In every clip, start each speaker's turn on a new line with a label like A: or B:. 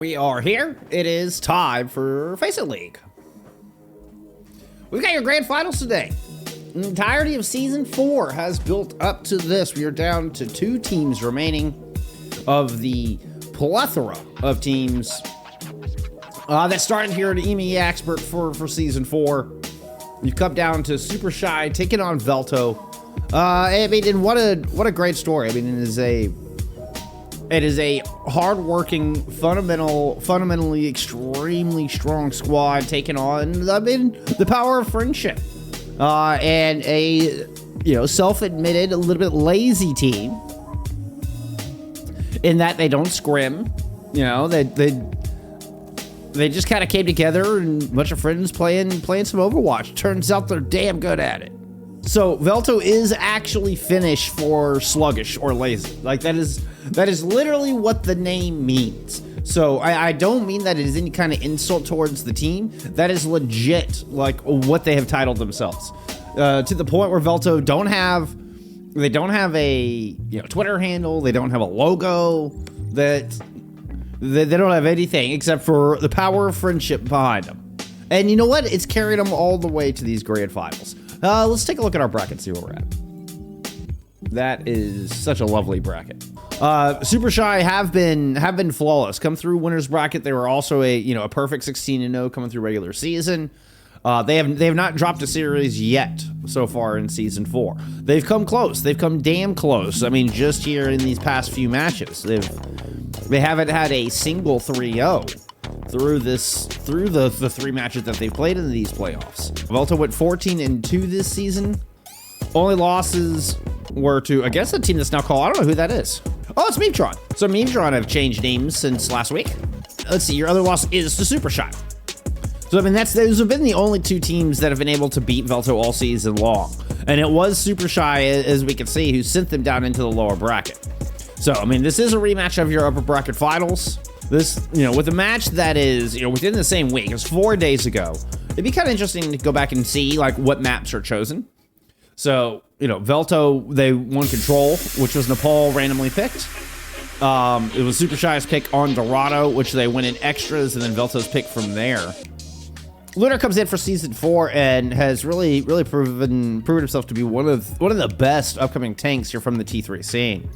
A: We are here. It is time for FACEIT League. We've got your grand finals today. The entirety of season 4 has built up to this. We are down to 2 teams remaining of the plethora of teams that started here at EMEA Expert for season 4. You've come down to Supershy taking on Veltto. I mean, and what a great story. I mean, it is a hard-working, fundamentally extremely strong squad taking on, I mean, the power of friendship. And a, self-admitted, a little bit lazy team in that they don't scrim. They just kind of came together and a bunch of friends playing some Overwatch. Turns out they're damn good at it. So Veltto is actually Finnish for sluggish or lazy. Like that is literally what the name means. So I don't mean that it is any kind of insult towards the team. That is legit like what they have titled themselves. To the point where Veltto don't have a Twitter handle. They don't have a logo. They don't have anything except for the power of friendship behind them. And you know what? It's carried them all the way to these grand finals. Let's take a look at our bracket and see where we're at. That is such a lovely bracket. Supershy have been flawless. Come through winners bracket. They were also a perfect 16-0 coming through regular season. They have not dropped a series yet so far in season 4. They've come close. They've come damn close. I mean, just here in these past few matches, they haven't had a single 3-0 through the 3 matches that they've played in these playoffs. Veltto went 14-2 this season. Only losses were to, I guess, a team that's now called, I don't know who that is. Oh, it's Memetron. So Memetron have changed names since last week. Let's see, your other loss is to Supershy. So, I mean, those have been the only 2 teams that have been able to beat Veltto all season long. And it was Supershy, as we can see, who sent them down into the lower bracket. So, I mean, this is a rematch of your upper bracket finals. This, with a match that is, within the same week, it's 4 days ago. It'd be kind of interesting to go back and see, like, what maps are chosen. So, Veltto, they won Control, which was Nepal randomly picked. It was Supershy's pick on Dorado, which they went in extras, and then Veltto's pick from there. Lunar comes in for season 4 and has really proven himself to be one of the best upcoming tanks here from the T3 scene.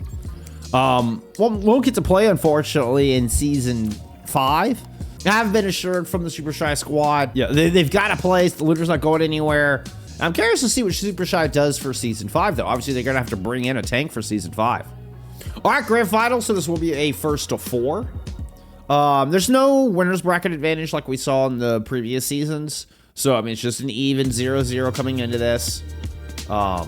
A: Won't get to play, unfortunately, in season 5. I have been assured from the Supershy squad, they've got a place. The Luna's not going anywhere. I'm curious to see what Supershy does for season 5, though. Obviously, they're gonna have to bring in a tank for season 5. All right, grand final. So this will be a first to 4. There's no winners bracket advantage like we saw in the previous seasons. So I mean, it's just an even 0-0 coming into this. That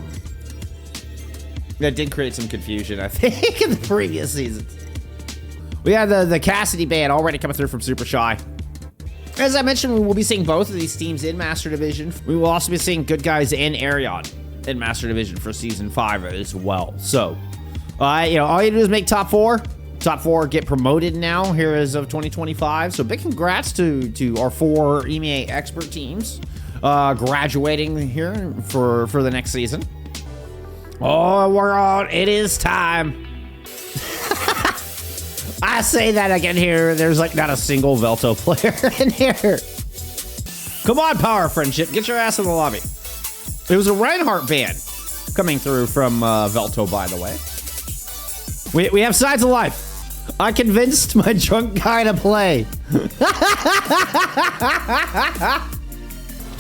A: did create some confusion, I think, in the previous seasons. We had the Cassidy band already coming through from Supershy. As I mentioned, we will be seeing both of these teams in Master Division. We will also be seeing Good Guys and Arion in Master Division for Season 5 as well. So, all you do is make top 4. Top 4 get promoted now here as of 2025. So big congrats to our 4 EMEA expert teams graduating here for the next season. Oh, we're on. It is time. I say that again here. There's like not a single Veltto player in here. Come on, Power Friendship. Get your ass in the lobby. It was a Reinhardt ban coming through from Veltto, by the way. We have sides of life. I convinced my drunk guy to play.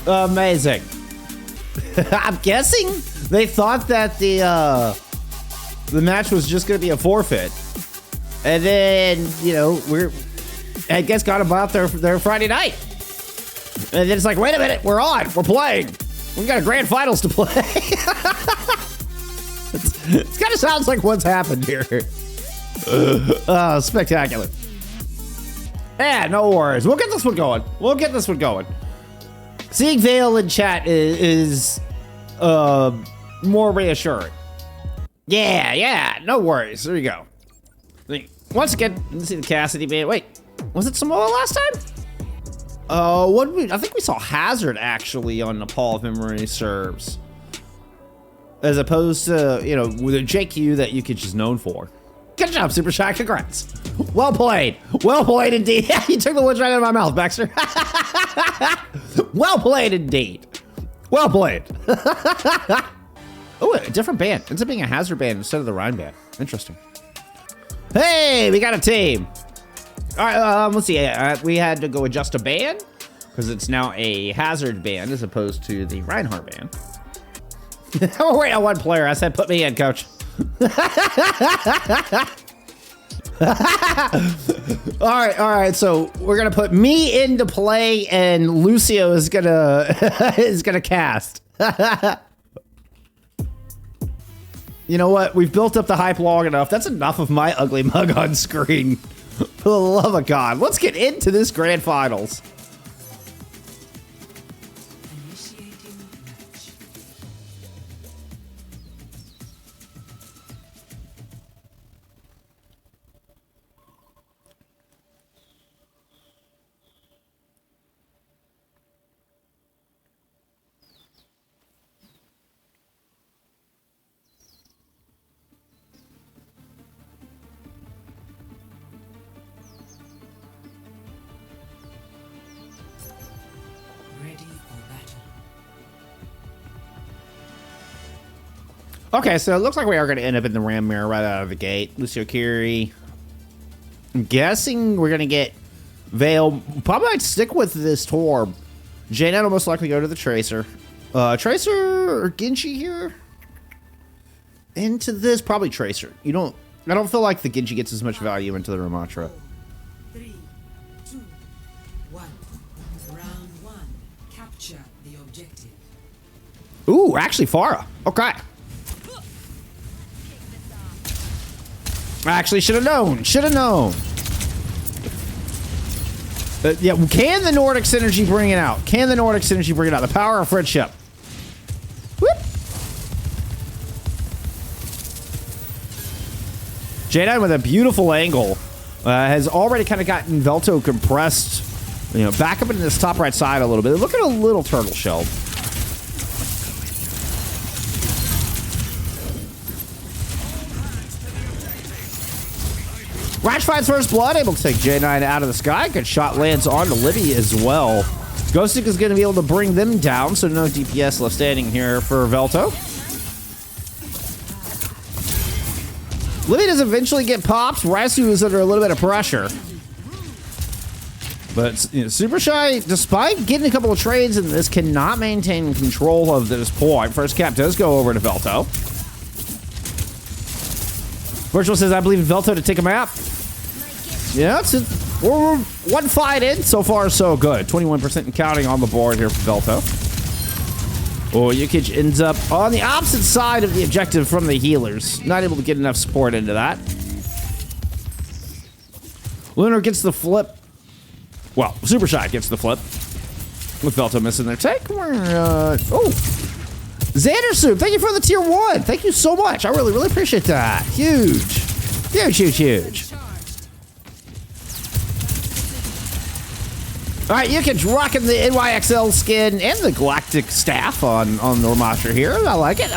A: Amazing. I'm guessing they thought that the match was just going to be a forfeit. And then, I guess got about their Friday night. And then it's like, wait a minute, we're playing. We got a grand finals to play. It kind of sounds like what's happened here. Spectacular. Yeah, no worries. We'll get this one going. Seeing Vale in chat is more reassuring. Yeah, no worries. There you go. Once again, let's see the Cassidy band. Wait, was it Somoa last time? I think we saw Hazard actually on Nepal, if memory serves. As opposed to, with a JQ that Yukich is known for. Good job, Supershy. Congrats. Well played. Well played indeed. You took the words right out of my mouth, Baxter. Well played indeed. Well played. Oh, a different band. Ends up being a hazard band instead of the Rhine band. Interesting. Hey, we got a team. All right, let's see. We had to go adjust a band because it's now a hazard band as opposed to the Reinhardt band. Oh, wait, on one player. I said, put me in, coach. All right. So we're gonna put me into play, and Lucio is gonna cast. You know what? We've built up the hype long enough. That's enough of my ugly mug on screen. For the love of God, let's get into this grand finals. Okay, so it looks like we are going to end up in the Ram Mirror right out of the gate. Lucio Kiri. I'm guessing we're going to get Veil. Probably might stick with this Torb. J9 will most likely go to the Tracer. Tracer or Genji here? Into this, probably Tracer. I don't feel like the Genji gets as much value into the Ramatra.
B: 3, 2, 1. Round 1. Capture the objective.
A: Ooh, actually Farah. Okay. Actually, should have known. Yeah, can the Nordic synergy bring it out? The power of friendship. Whoop. J9 with a beautiful angle has already kind of gotten Veltto compressed, back up into this top right side a little bit. Look at a little turtle shell. Rash finds first blood, able to take J9 out of the sky. Good shot lands onto Libby as well. Ghostic is going to be able to bring them down, so no DPS left standing here for Veltto. Libby does eventually get popped. Rasu is under a little bit of pressure. But Supershy, despite getting a couple of trades in this, cannot maintain control of this point. First cap does go over to Veltto. Virtual says, I believe in Veltto to take a map. Yeah, we're one fight in. So far, so good. 21% and counting on the board here for Veltto. Oh, Yukich ends up on the opposite side of the objective from the healers. Not able to get enough support into that. Lunar gets the flip. Well, Supershy gets the flip. With Veltto missing their take. Oh. Xander Soup, thank you for the tier 1. Thank you so much. I really, really appreciate that. Huge. Huge. All right, Yukich rocking the NYXL skin and the Galactic staff on Normatra here. I like it.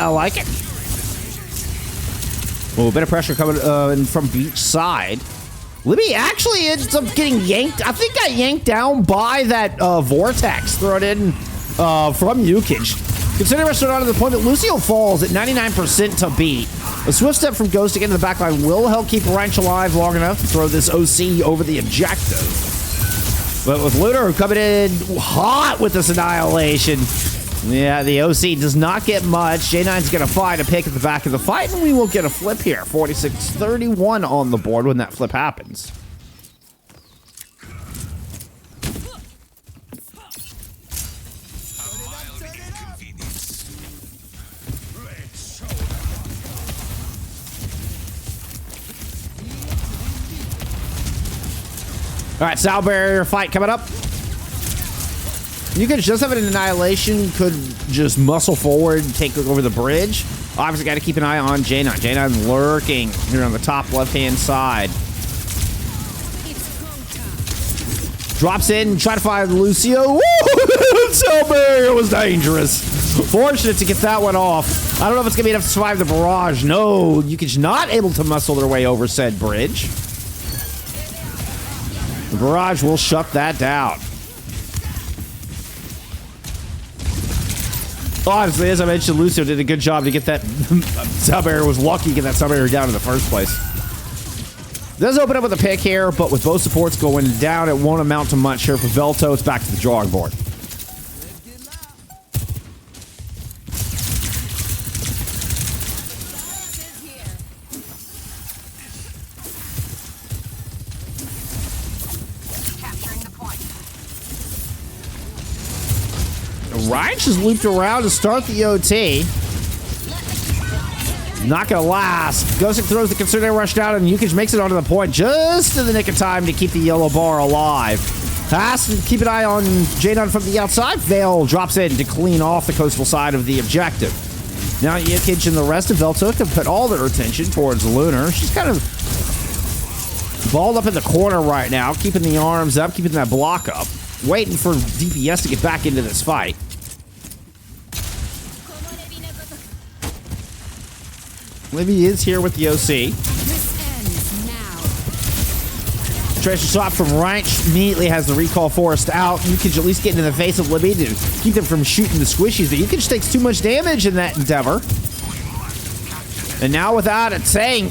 A: Oh, a bit of pressure coming in from beach side. Libby actually ends up getting yanked. I think got yanked down by that vortex thrown in from Yukich. Considering we're starting to the point that Lucio falls at 99% to beat. A swift step from Ghost to get into the backline will help keep Ranch alive long enough to throw this OC over the objective. But with Lunar coming in hot with this annihilation, yeah, the OC does not get much. J9's going to find a pick at the back of the fight, and we will get a flip here. 46-31 on the board when that flip happens. All right, Sound Barrier fight coming up. You could just have an annihilation, could just muscle forward and take over the bridge. Obviously, got to keep an eye on J9. J9 lurking here on the top left-hand side. Drops in, try to find Lucio. Woo! Sound Barrier was dangerous. Fortunate to get that one off. I don't know if it's going to be enough to survive the barrage. No, Yukich not able to muscle their way over said bridge. The barrage will shut that down. Honestly, as I mentioned, Lucio did a good job to get that sub-area. Was lucky to get that sub-area down in the first place. Does open up with a pick here, but with both supports going down, it won't amount to much here for Veltto. It's back to the drawing board. Reich is looped around to start the OT. Not gonna last. Ghostic throws the Concerted Rush down, and Yukich makes it onto the point just in the nick of time to keep the yellow bar alive. Has to keep an eye on J9 from the outside. Vale drops in to clean off the coastal side of the objective. Now Yukich and the rest of Veltto can put all their attention towards Lunar. She's kind of balled up in the corner right now, keeping the arms up, keeping that block up, waiting for DPS to get back into this fight. Libby is here with the OC. Treasure swap from Reich immediately has the recall forced out. You could at least get into the face of Libby to keep them from shooting the squishies, but you can just take too much damage in that endeavor. And now without it saying,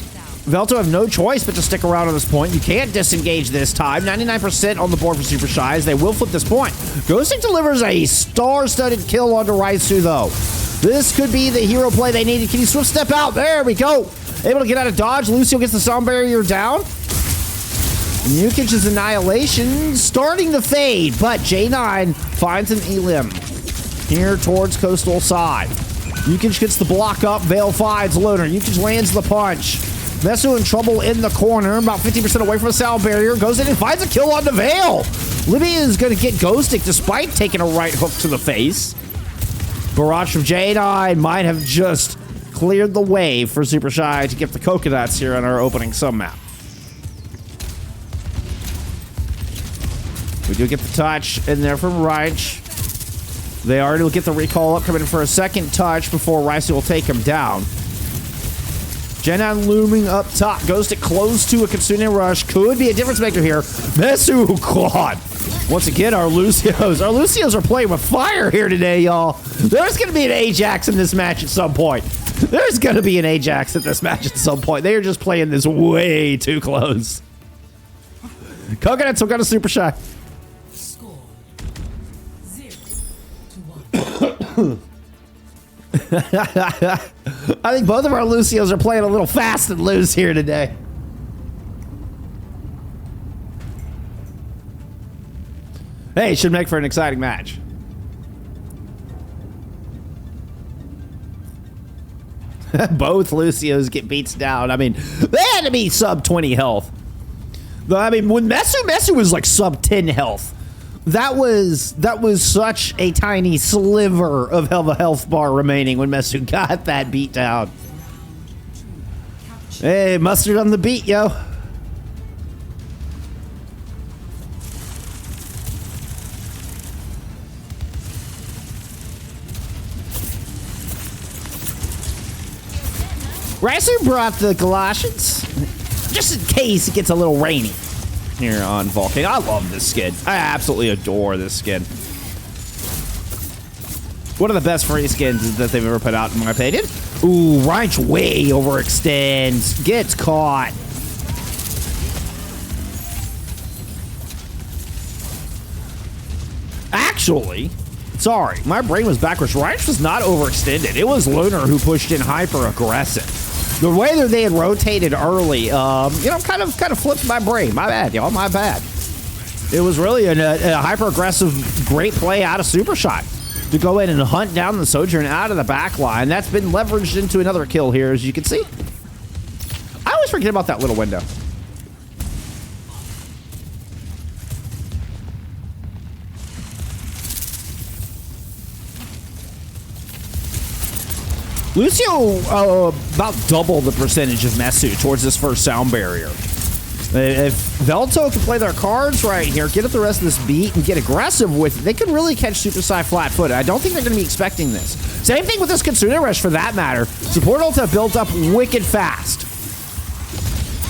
A: Veltto have no choice but to stick around on this point. You can't disengage this time. 99% on the board for Supershy as they will flip this point. Ghostic delivers a star-studded kill onto Raisu though. This could be the hero play they needed. Can he swift step out? There we go. Able to get out of dodge. Lucio gets the sound barrier down. Yukich's annihilation starting to fade, but J9 finds an elim here towards coastal side. Yukich gets the block up. Vale finds Loner. Yukich lands the punch. Mesu in trouble in the corner, about 50% away from the sound barrier. Goes in and finds a kill on the Vale. Libby is going to get Ghostic despite taking a right hook to the face. Barrage from J9 might have just cleared the way for Supershy to get the coconuts here on our opening sub map. We do get the touch in there from Reich. They already will get the recall up, coming in for a second touch before Raisu will take him down. J9 looming up top. Ghostic close to a Kitsune Rush. Could be a difference maker here. Mesu caught. Once again, our Lucios are playing with fire here today, y'all. There's going to be an Ajax in this match at some point. There's going to be an Ajax at this match at some point. They are just playing this way too close. Coconuts will go to Supershy.
B: Score 0-1.
A: I think both of our Lucios are playing a little fast and loose here today. Hey, it should make for an exciting match. Both Lucios get beats down. I mean, they had to be sub 20 health. I mean, when Mesu was like sub 10 health, that was such a tiny sliver of a health bar remaining when Mesu got that beat down. Hey, mustard on the beat, yo. Raisu brought the Galatians, just in case it gets a little rainy here on Volcano. I love this skin. I absolutely adore this skin. One of the best free skins that they've ever put out, in my opinion. Ooh, Reich way overextends. Gets caught. Actually, sorry, my brain was backwards. Reich was not overextended. It was Lunar who pushed in hyper aggressive. The way that they had rotated early, you know, kind of flipped my brain. My bad, y'all. My bad. It was really a hyper-aggressive, great play out of Supershy to go in and hunt down the Sojourn out of the back line. That's been leveraged into another kill here, as you can see. I always forget about that little window. Lucio about double the percentage of Mesu towards this first sound barrier. If Veltto can play their cards right here, get up the rest of this beat and get aggressive with it, they could really catch Supershy flat-footed. I don't think they're going to be expecting this. Same thing with this Kitsune Rush for that matter. Support ulta built up wicked fast.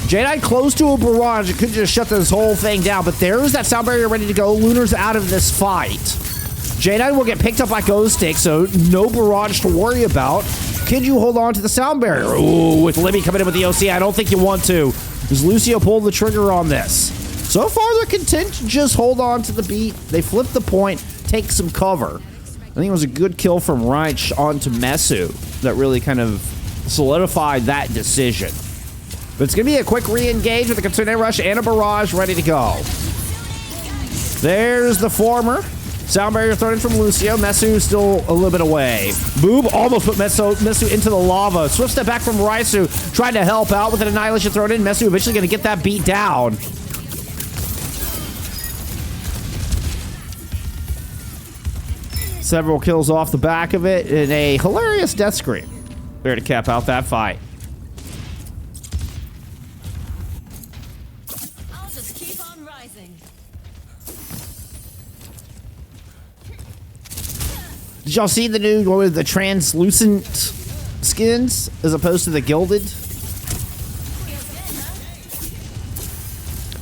A: J9 close to a barrage. It could just shut this whole thing down, but there's that sound barrier ready to go. Lunar's out of this fight. J9 will get picked up by Ghost Stick, so no barrage to worry about. Could you hold on to the sound barrier? Ooh, with Libby coming in with the OC, I don't think you want to. Does Lucio pull the trigger on this? So far, they're content to just hold on to the beat. They flip the point, take some cover. I think it was a good kill from Reich onto Mesu that really kind of solidified that decision. But it's going to be a quick re-engage with a Kitsune Rush and a barrage ready to go. There's the former. Sound barrier thrown in from Lucio. Mesu still a little bit away. Boob almost put Mesu into the lava. Swift step back from Raisu. Trying to help out with an Annihilation thrown in. Mesu eventually going to get that beat down. Several kills off the back of it. And a hilarious death scream. There to cap out that fight. Did y'all see the new, what was the translucent skins as opposed to the gilded?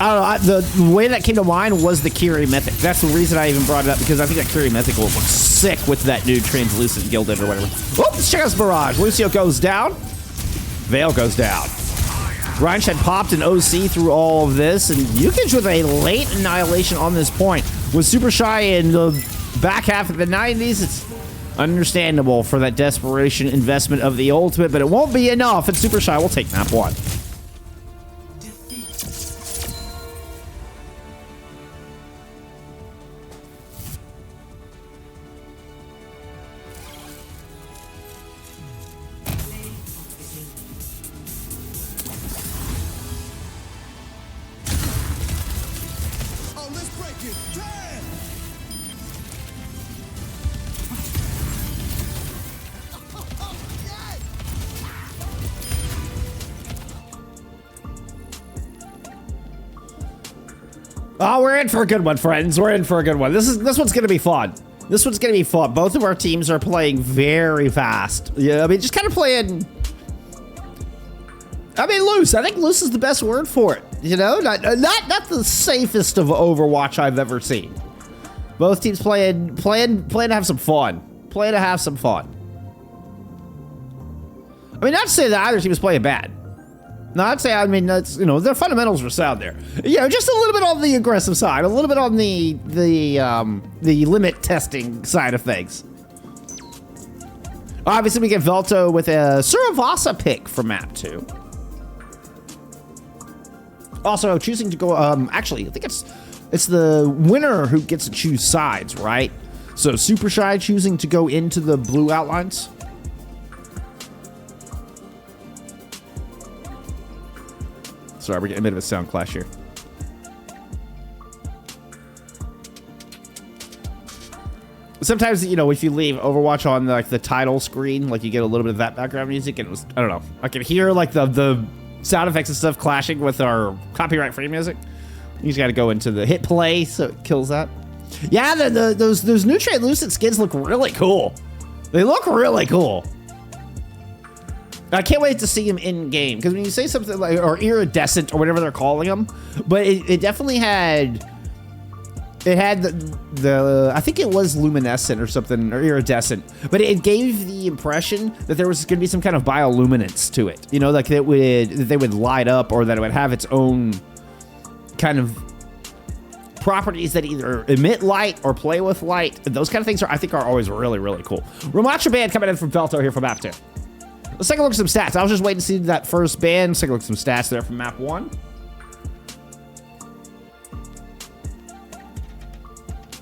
A: I don't know, the way that came to mind was the Kiri Mythic. That's the reason I even brought it up, because I think that Kiri Mythic will look sick with that new translucent gilded or whatever. Oh, let's check out this barrage. Lucio goes down. Veil goes down. Reinsch had popped an OC through all of this, and Yukich with a late annihilation on this point. With Supershy in the back half of the 90s, it's understandable for that desperation investment of the ultimate, but it won't be enough, and Supershy will take map 1. Oh, we're in for a good one, friends. We're in for a good one. This one's gonna be fun. This one's gonna be fun. Both of our teams are playing very fast. Yeah, I mean, just kind of playing. I mean, loose. I think loose is the best word for it. You know, not the safest of Overwatch I've ever seen. Both teams playing to have some fun. Playing to have some fun. I mean, not to say that either team is playing bad. No, I'd say, I mean, that's, you know, their fundamentals are sound there. You know, just a little bit on the aggressive side, a little bit on the limit testing side of things. Obviously, we get Veltto with a Suravasa pick for map 2. Also, choosing to go, actually, I think it's the winner who gets to choose sides, right? So, Supershy choosing to go into the blue outlines. Sorry, we're getting a bit of a sound clash here. Sometimes, you know, if you leave Overwatch on like the title screen, like you get a little bit of that background music, and it was, I don't know, I can hear like the sound effects and stuff clashing with our copyright free music. You just got to go into the hit play so it kills that. Yeah, those new translucent skins look really cool. They look really cool. I can't wait to see him in game, because when you say something like, or iridescent or whatever they're calling them, but it definitely had, the I think it was luminescent or something, or iridescent, but it gave the impression that there was going to be some kind of bioluminescence to it, you know, like that they would light up, or that it would have its own kind of properties that either emit light or play with light. Those kind of things I think are always really, really cool. Ramacha Band coming in from Veltto here from map 2. Let's take a look at some stats. I was just waiting to see that first ban. Let's take a look at some stats there from map 1.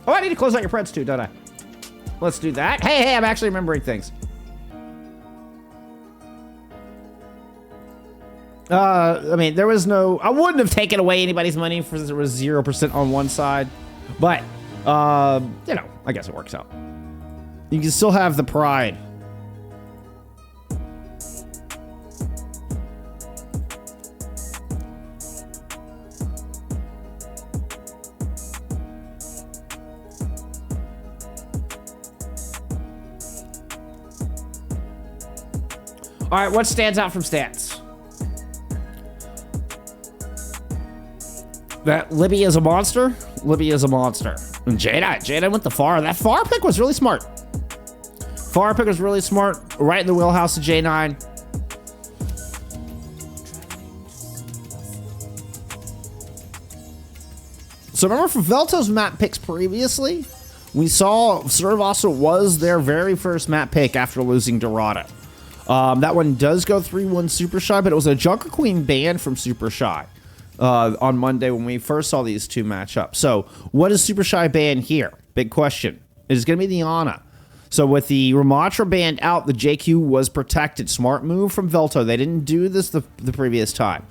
A: Oh, I need to close out your Preds too, don't I? Let's do that. Hey, I'm actually remembering things. I mean, there was no, I wouldn't have taken away anybody's money for there was 0% on one side, but, you know, I guess it works out. You can still have the pride. All right, what stands out from stats? That Libby is a monster. Libby is a monster. And J9 went the far. That far pick was really smart. Far pick was really smart. Right in the wheelhouse of J9. So remember from Veltto's map picks previously, we saw Suravasa was their very first map pick after losing Dorado. That one does go 3-1 Supershy, but it was a Junker Queen ban from Supershy on Monday when we first saw these two match up. So what is Supershy ban here? Big question. It is going to be the Ana. So with the Ramatra banned out, the JQ was protected. Smart move from Veltto. They didn't do this the previous time.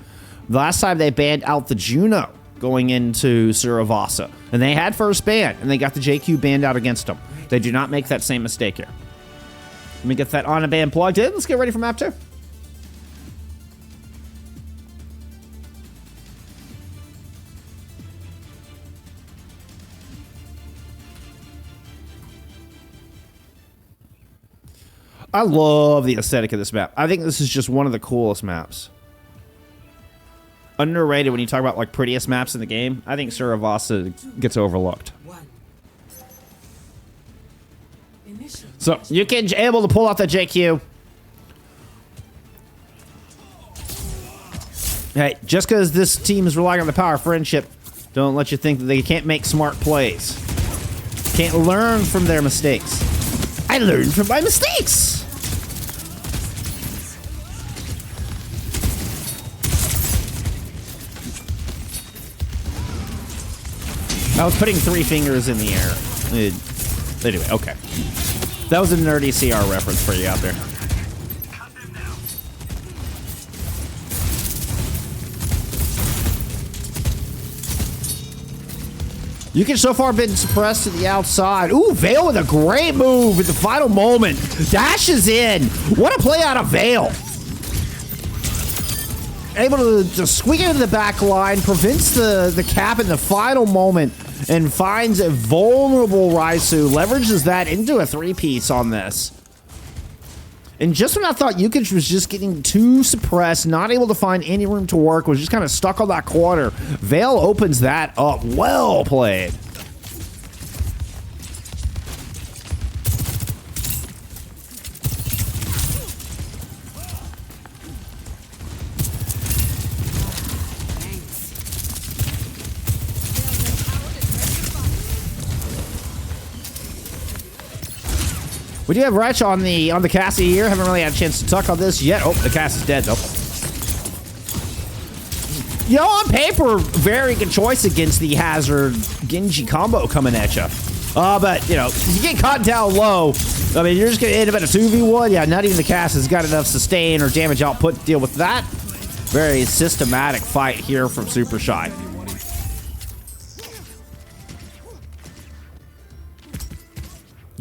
A: The last time they banned out the Juno going into Suravasa. And they had first ban, and they got the JQ banned out against them. They do not make that same mistake here. Let me get that Ana ban plugged in. Let's get ready for map 2. I love the aesthetic of this map. I think this is just one of the coolest maps. Underrated when you talk about like prettiest maps in the game. I think Suravasa gets overlooked. So you can able to pull out the JQ. Hey, just because this team is relying on the power of friendship, don't let you think that they can't make smart plays. Can't learn from their mistakes. I learned from my mistakes. I was putting 3 fingers in the air. Anyway, okay. That was a nerdy CR reference for you out there. You can so far been suppressed to the outside. Ooh, Veil with a great move at the final moment. Dashes in. What a play out of Veil. Able to squeak into the back line, prevents the cap in the final moment, and finds a vulnerable Raisu. Leverages that into a 3-piece on this. And just when I thought Yukich was just getting too suppressed, not able to find any room to work, was just kind of stuck on that corner, Veil opens that up. Well played. We do have Wretch on the Cassie here. Haven't really had a chance to talk on this yet. Oh, the Cassie's dead though. You know, on paper, very good choice against the Hazard Genji combo coming at you. But you know, you get caught down low. I mean, you're just gonna end up at a 2v1. Yeah, not even the Cassie's got enough sustain or damage output to deal with that. Very systematic fight here from Supershy.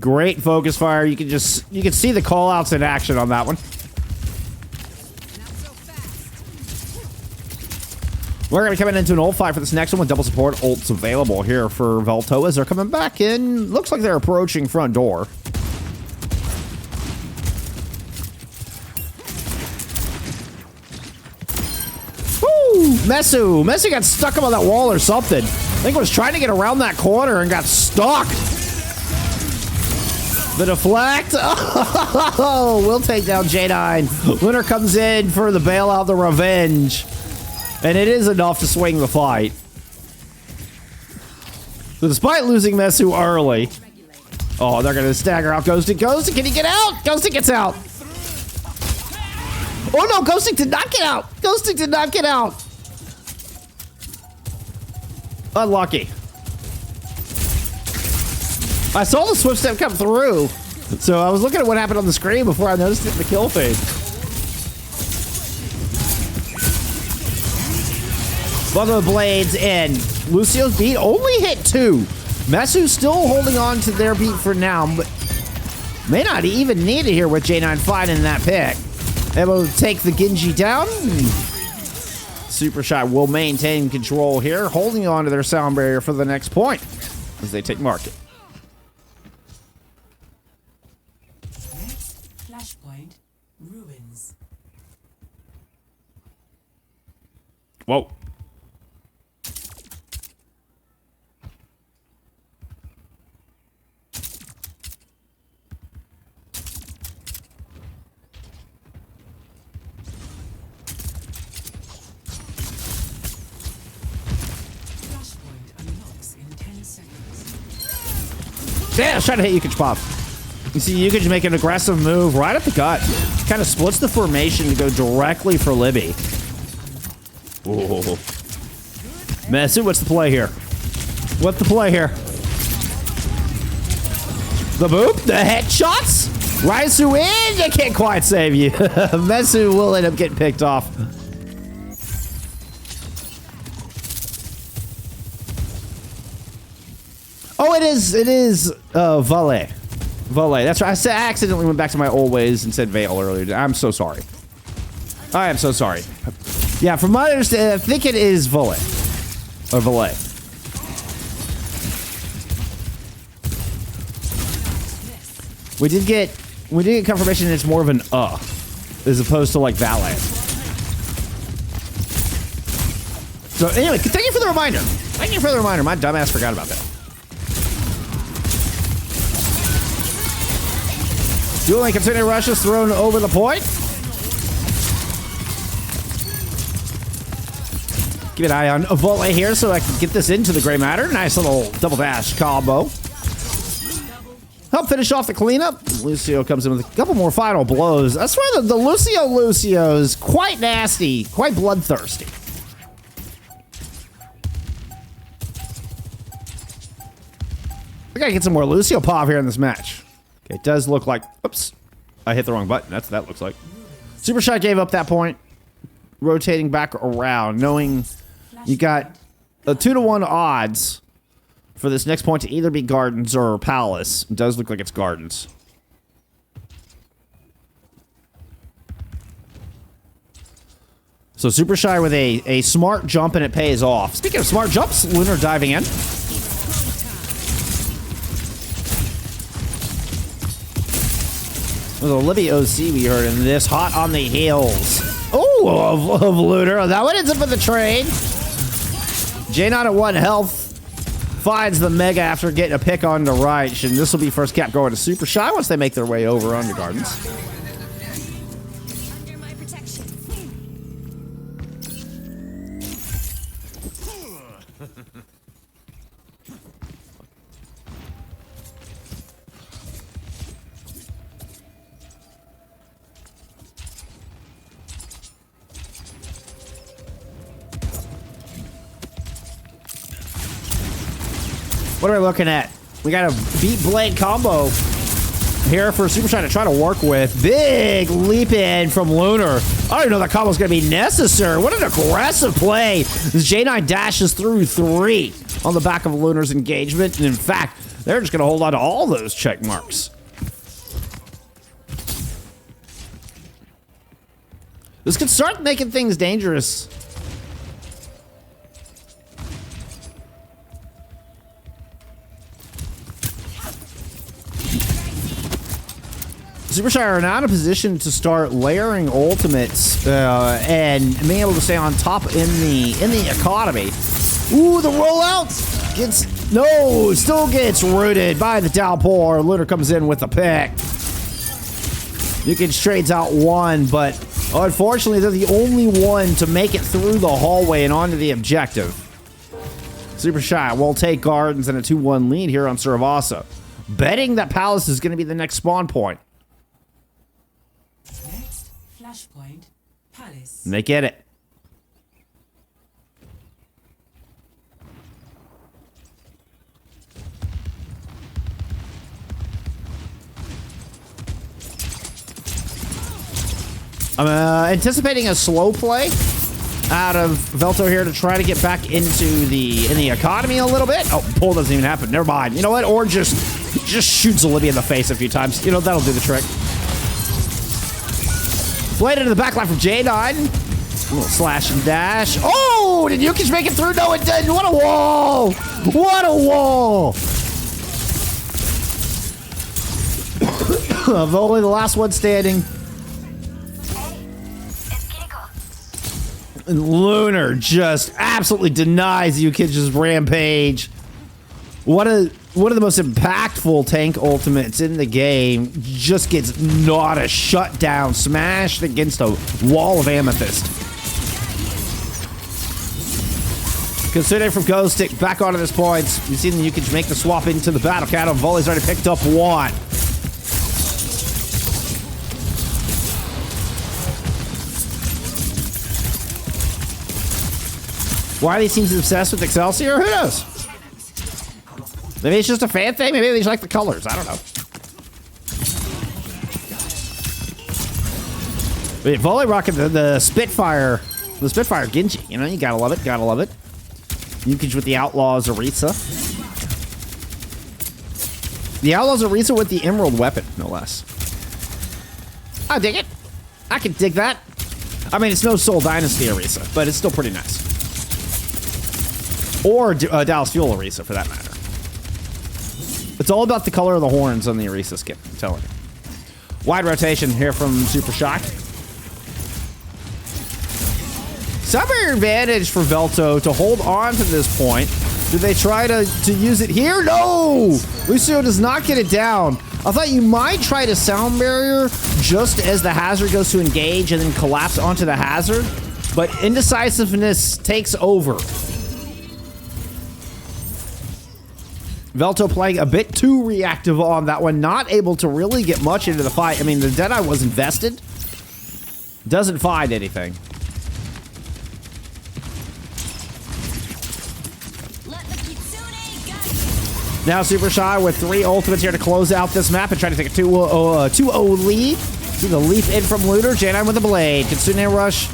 A: Great focus fire. You can see the call outs in action on that one. We're going to come into an ult fight for this next one with double support ults available here for Veltto as they're coming back in. Looks like they're approaching front door. Woo! Messu got stuck up on that wall or something. I think was trying to get around that corner and got stuck. The deflect. Oh, we'll take down J9. Winner comes in for the bailout, the revenge. And it is enough to swing the fight. So despite losing Messu early. Oh, they're going to stagger out Ghosting. Ghosting, can he get out? Ghosting gets out. Oh no, Ghosting did not get out. Ghosting did not get out. Unlucky. I saw the swift step come through, so I was looking at what happened on the screen before I noticed it in the kill feed. Both of the blades in. Lucio's beat only hit 2. Messu's still holding on to their beat for now, but may not even need it here with J9 finding that pick. Able to take the Genji down. Supershy will maintain control here, holding on to their sound barrier for the next point as they take market.
B: Flashpoint ruins.
A: Whoa. Yeah, I was trying to hit Yukich Pop. You see Yukich make an aggressive move right up the gut. Kind of splits the formation to go directly for Libby. Ooh. Messi, what's the play here? What's the play here? The boop? The headshots? Raisu in? They can't quite save you. Messi will end up getting picked off. Oh, it is Valet. Valet. That's right. I accidentally went back to my old ways and said Vale earlier. I'm so sorry. I am so sorry. Yeah, from my understanding, I think it is Valet. Or Valet. We did get confirmation it's more of an as opposed to like valet. So anyway, thank you for the reminder. Thank you for the reminder. My dumbass forgot about that. Dueling container rushes thrown over the point. Keep an eye on a volley here so I can get this into the gray matter. Nice little double dash combo. Help finish off the cleanup. Lucio comes in with a couple more final blows. I swear the Lucio is quite nasty, quite bloodthirsty. I gotta get some more Lucio Pov here in this match. Okay, it does look like... Oops. I hit the wrong button. That's what that looks like. Supershy gave up that point. Rotating back around, knowing you got a 2-to-1 odds for this next point to either be Gardens or Palace. It does look like it's Gardens. So Supershy with a smart jump, and it pays off. Speaking of smart jumps, Lunar diving in. With a Libby OC we heard in this. Hot on the heels. Oh, of Lunar. That one ends up in the trade. J-Not at 1 health. Finds the Mega after getting a pick on the right. And this will be first cap going to Supershy once they make their way over under Gardens.
B: Under my protection.
A: What are we looking at? We got a beat blade combo here for Supershy to try to work with. Big leap in from Lunar. I don't know that combo's going to be necessary. What an aggressive play. This J9 dashes through 3 on the back of Lunar's engagement. And in fact, they're just going to hold on to all those check marks. This could start making things dangerous. Supershy are now in a position to start layering ultimates and being able to stay on top in the economy. Ooh, the rollout still gets rooted by the downpour. Lunar comes in with a pick. Yukich trades out 1, but unfortunately they're the only one to make it through the hallway and onto the objective. Supershy will take Gardens and a 2-1 lead here on Suravasa, betting that Palace is going to be the next spawn point.
B: Flashpoint, Palace.
A: And they get it. I'm anticipating a slow play out of Veltto here to try to get back into the economy a little bit. Oh, pull doesn't even happen. Never mind. You know what? Or just shoots Olivia in the face a few times. You know, that'll do the trick. Played into the backline from J9. A little slash and dash. Oh, did Yukich make it through? No, it didn't. What a wall. What a wall. Only the last one standing. And Lunar just absolutely denies Yukij's rampage. One of the most impactful tank ultimates in the game just gets Nada shut down, smashed against a wall of amethyst. Kitsune from Ghost Stick back onto this point. You've seen the Yukij make the swap into the battle cat. Volley's already picked up one. Why these teams obsessed with Excelsior? Who knows? Maybe it's just a fan thing. Maybe they just like the colors. I don't know. But Volley rocking the Spitfire. The Spitfire Genji. You know, you gotta love it. Gotta love it. Yukij with the Outlaws Orisa. The Outlaws Orisa with the Emerald Weapon, no less. I dig it. I can dig that. I mean, it's no Soul Dynasty Orisa, but it's still pretty nice. Or Dallas Fuel Orisa, for that matter. It's all about the color of the horns on the Orisa skin, I'm telling you. Wide rotation here from Supershy. Somewhere advantage for Veltto to hold on to this point. Do they try to use it here? No! Lucio does not get it down. I thought you might try to sound barrier just as the hazard goes to engage and then collapse onto the hazard, but indecisiveness takes over. Veltto playing a bit too reactive on that one, not able to really get much into the fight. I mean, the Deadeye was invested. Doesn't find anything. Now Supershy with 3 ultimates here to close out this map and try to take a 2-0 lead. See the leap in from Looter. J9 with the blade. Kitsune Rush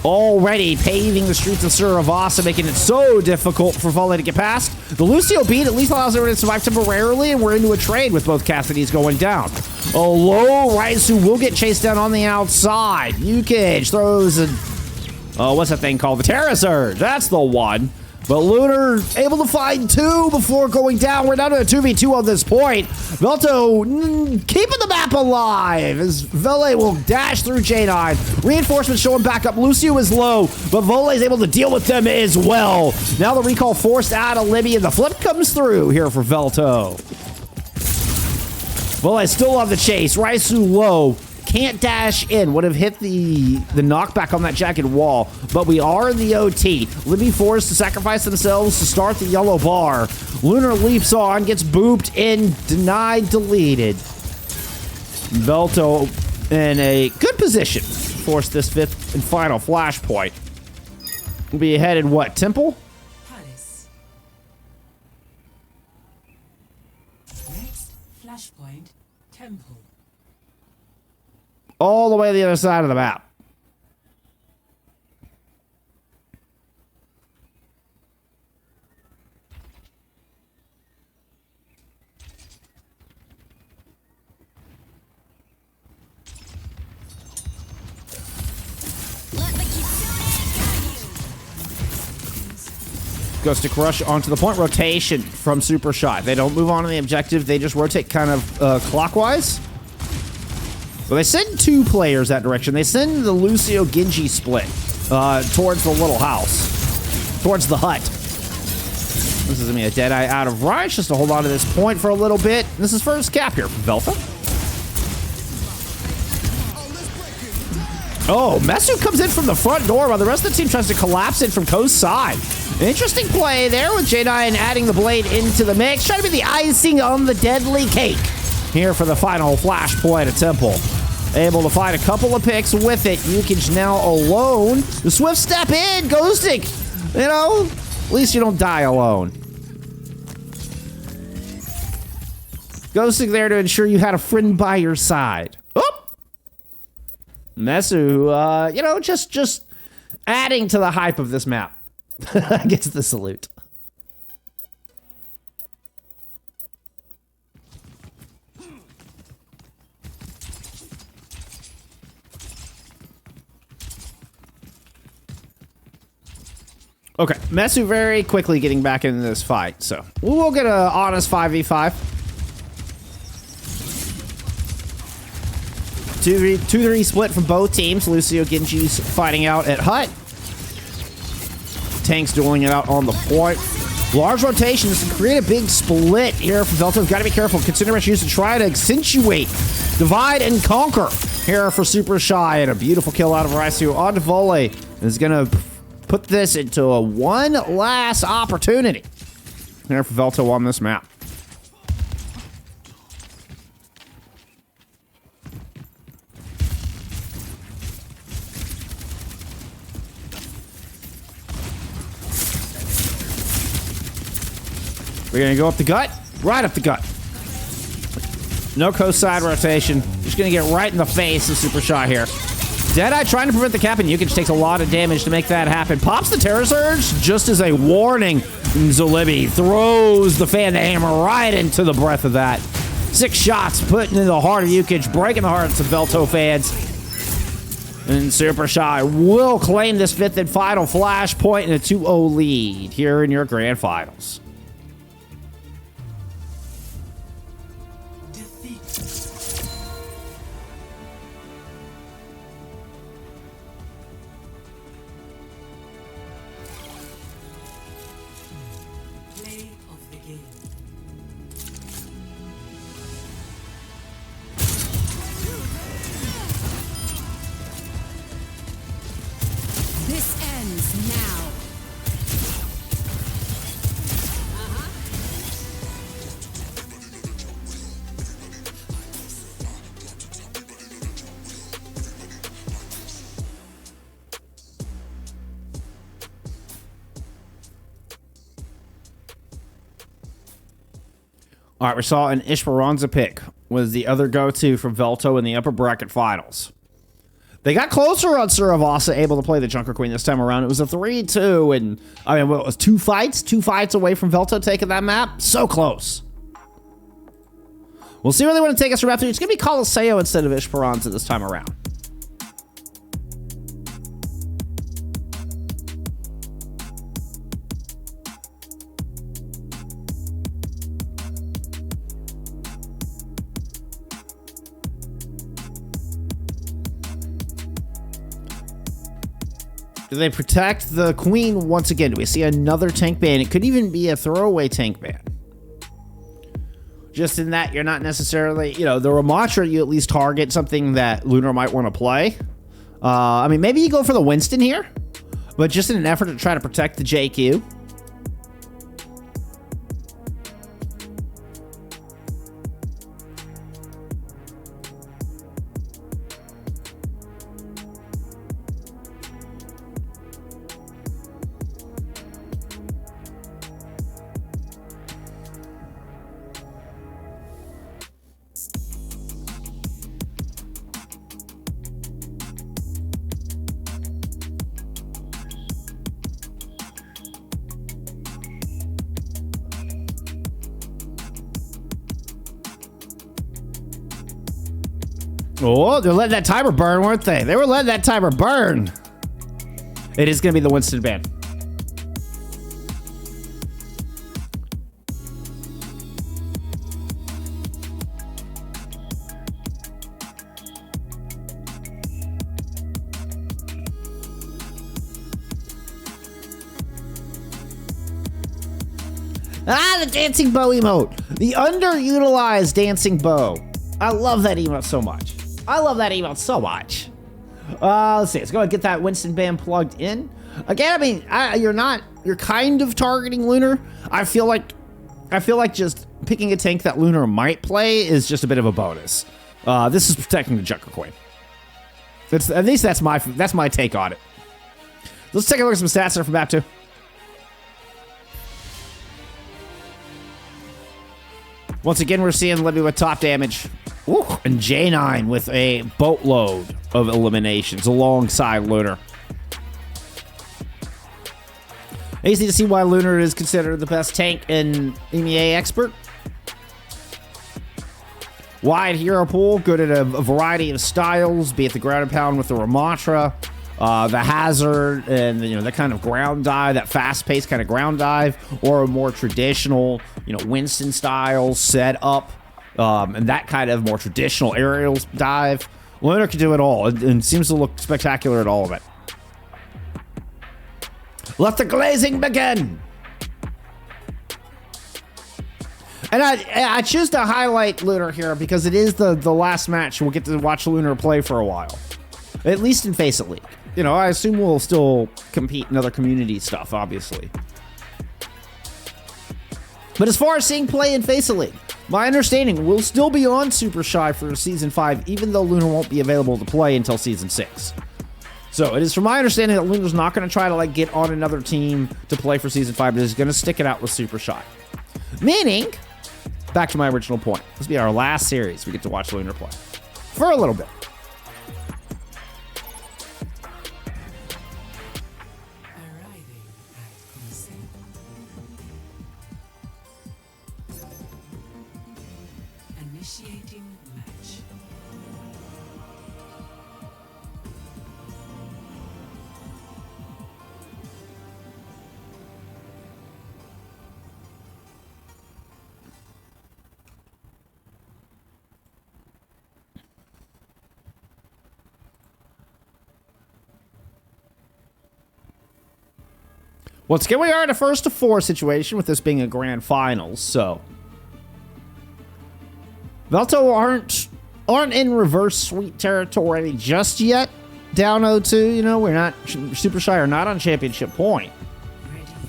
A: already paving the streets of Suravasa, making it so difficult for Volley to get past. The Lucio beat at least allows everyone to survive temporarily, and we're into a trade with both Cassidys going down. A low Raisu will get chased down on the outside. Yukij throws a... what's that thing called? The Terra Surge. That's the one. But Lunar able to find 2 before going down. We're down to a 2v2 on this point. Veltto keeping the map alive as Vele will dash through J9. Reinforcements showing back up. Lucio is low, but Vole is able to deal with them as well. Now the recall forced out of Libby, and the flip comes through here for Veltto. Vole still on the chase. Raisu low. Can't dash in. Would have hit the knockback on that jagged wall. But we are in the OT. Libby forced to sacrifice themselves to start the yellow bar. Lunar leaps on, gets booped in, denied, deleted. Veltto in a good position. Force this 5th and final flashpoint. We'll be headed what? Temple?
B: Palace. Next flashpoint, Temple.
A: All the way to the other side of the map. Goes to Crush onto the point. Rotation from Supershy. They don't move on to the objective. They just rotate kind of clockwise. Well, they send 2 players that direction. They send the Lucio Genji split towards the little house, towards the hut. This is going to be a Deadeye out of range just to hold on to this point for a little bit. This is first cap here from Veltto. Oh, Mesu comes in from the front door while the rest of the team tries to collapse in from Ko's side. Interesting play there with J9 adding the blade into the mix. Trying to be the icing on the deadly cake here for the final flashpoint at Temple. Able to find a couple of picks with it. Yukij now alone. The swift step in. Ghosting. You know, at least you don't die alone. Ghosting there to ensure you had a friend by your side. Oh! Mesu, you know, just adding to the hype of this map. Gets the salute. Okay, Mesu very quickly getting back into this fight, so we will get an honest 5v5. 2-3 split from both teams. Lucio Genji's fighting out at Hut. tanks dueling it out on the point. Large rotations can create a big split here for Veltto. Got to be careful. Consider much use to try to accentuate, divide, and conquer here for Supershy. And a beautiful kill out of Raisu on volley is going to put this into a one last opportunity here for Veltto on this map. We're going to go up the gut, right up the gut. No co-side rotation. Just going to get right in the face of Supershy here. Deadeye trying to prevent the cap, and Yukich takes a lot of damage to make that happen. Pops the Terror Surge just as a warning. Zolibi throws the Fan to Hammer right into the breath of that. 6 shots putting in the heart of Yukich, breaking the hearts of Veltto fans. And Supershy will claim this 5th and final flashpoint in a 2-0 lead here in your grand finals. All right, we saw an Esperanca pick was the other go-to from Veltto in the upper bracket finals. They got closer on Suravasa, able to play the Junker Queen this time around. It was a 3-2, and I mean, well, it was 2 fights away from Veltto taking that map. So close. We'll see where they want to take us from after. It's going to be Colosseo instead of Esperanca this time around. Do they protect the queen once again? Do we see another tank ban? It could even be a throwaway tank ban. Just in that you're not necessarily, you know, the Ramatra, you at least target something that Lunar might want to play. I mean, maybe you go for the Winston here, but just in an effort to try to protect the JQ. Oh, they're letting that timer burn, weren't they? They were letting that timer burn. It is going to be the Winston ban. Ah, the dancing bow emote. The underutilized dancing bow. I love that emote so much. I love that emote so much. Let's see. Let's go and get that Winston band plugged in. Again, I mean, you're kind of targeting Lunar. I feel like just picking a tank that Lunar might play is just a bit of a bonus. This is protecting the Junker Queen. At least that's my take on it. Let's take a look at some stats there from map 2. Once again, we're seeing Libby with top damage. Ooh, and J9 with a boatload of eliminations alongside Lunar. Easy to see why Lunar is considered the best tank in EMEA expert. Wide hero pool, good at a variety of styles, be it the ground and pound with the Ramatra, the hazard, and that kind of ground dive, that fast-paced kind of ground dive, or a more traditional, Winston style setup, and that kind of more traditional aerial dive. Lunar can do it all, and seems to look spectacular at all of it. Let the glazing begin. And I choose to highlight Lunar here because it is the last match we'll get to watch Lunar play for a while. At least in FACEIT League. You know, I assume we'll still compete in other community stuff, obviously. But as far as seeing play in FACEIT League, my understanding will still be on Supershy for Season 5, even though Lunar won't be available to play until Season 6. So it is from my understanding that Lunar's not going to try to like get on another team to play for Season 5, but is going to stick it out with Supershy. Meaning, back to my original point, this will be our last series we get to watch Lunar play. For a little bit.
B: Arriving at Colosseo. Initiating match.
A: Once again, we are in a first to four situation with this being a grand finals, so Veltto aren't in reverse sweep territory just yet. Down 0-2, you know, we're not Supershy are not on championship point.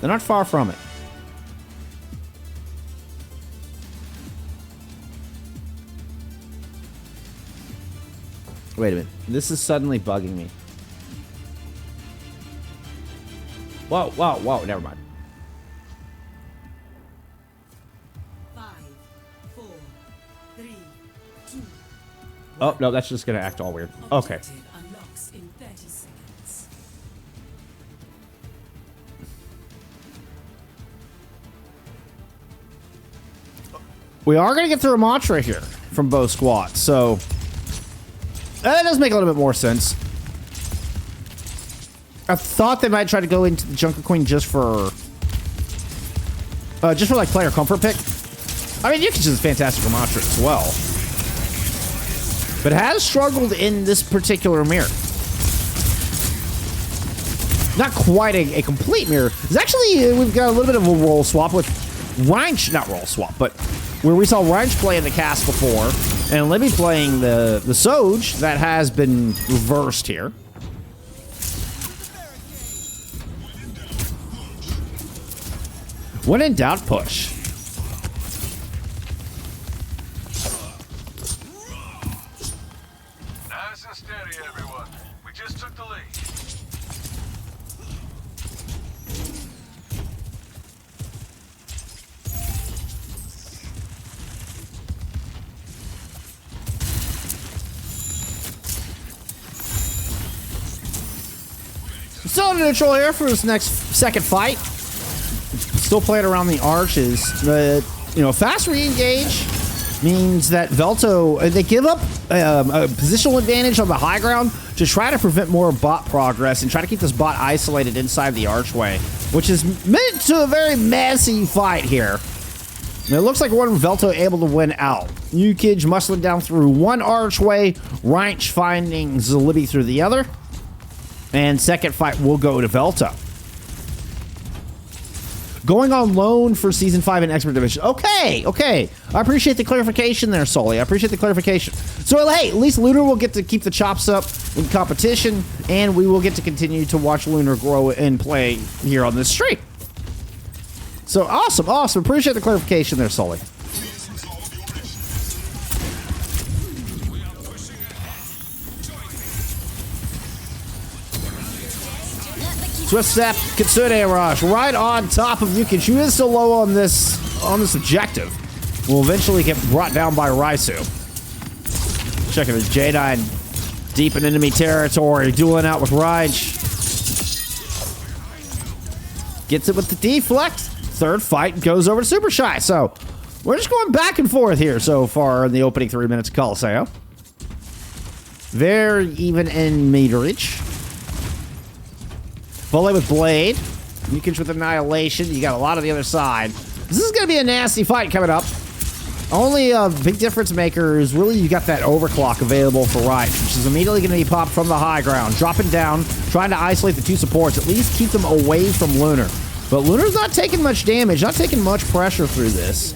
A: They're not far from it. Wait a minute. This is suddenly bugging me. Whoa, whoa, whoa, never mind.
B: 5, 4, 3, 2.
A: Oh, no, that's just gonna act all weird. Okay.
B: Objective unlocks in 30 seconds.
A: We are gonna get through a mantra here from both squads, so that does make a little bit more sense. I thought they might try to go into the Junker Queen just for like player comfort pick. I mean, Yukich is a fantastic mantra as well, but has struggled in this particular mirror. Not quite a complete mirror. It's actually, we've got a little bit of a role swap with Reinsch, not role swap, but where we saw Reinsch play in the cast before, and Libby playing the Soj, that has been reversed here. When in doubt, push.
C: Nice and steady, everyone. We just took the lead.
A: Still neutral here for this next second fight. Still playing around the arches. You know, fast re-engage means that Veltto, they give up a positional advantage on the high ground to try to prevent more bot progress and try to keep this bot isolated inside the archway, which is meant to a very messy fight here. And it looks like one Veltto able to win out. Yukich muscling down through one archway, Reinsch finding Zalibi through the other, and second fight will go to Veltto. Going on loan for Season 5 in Expert Division. Okay, okay. I appreciate the clarification there, Sully. I appreciate the clarification. So, hey, at least Lunar will get to keep the chops up in competition, and we will get to continue to watch Lunar grow and play here on this stream. So, awesome, awesome. Appreciate the clarification there, Sully. Swift Step, Kitsune Rush, right on top of Yukich, who is still low on this objective. Will eventually get brought down by Raisu. Checking his J9 deep in enemy territory, dueling out with Raichu. Gets it with the deflect. Third fight goes over to Supershy. So we're just going back and forth here so far in the opening 3 minutes of Colosseo. Very even in meterage. Volley with Blade. Yukich with Annihilation. You got a lot on the other side. This is going to be a nasty fight coming up. Only a big difference maker is really you got that overclock available for Riot, which is immediately going to be popped from the high ground, dropping down, trying to isolate the two supports, at least keep them away from Lunar. But Lunar's not taking much damage, not taking much pressure through this.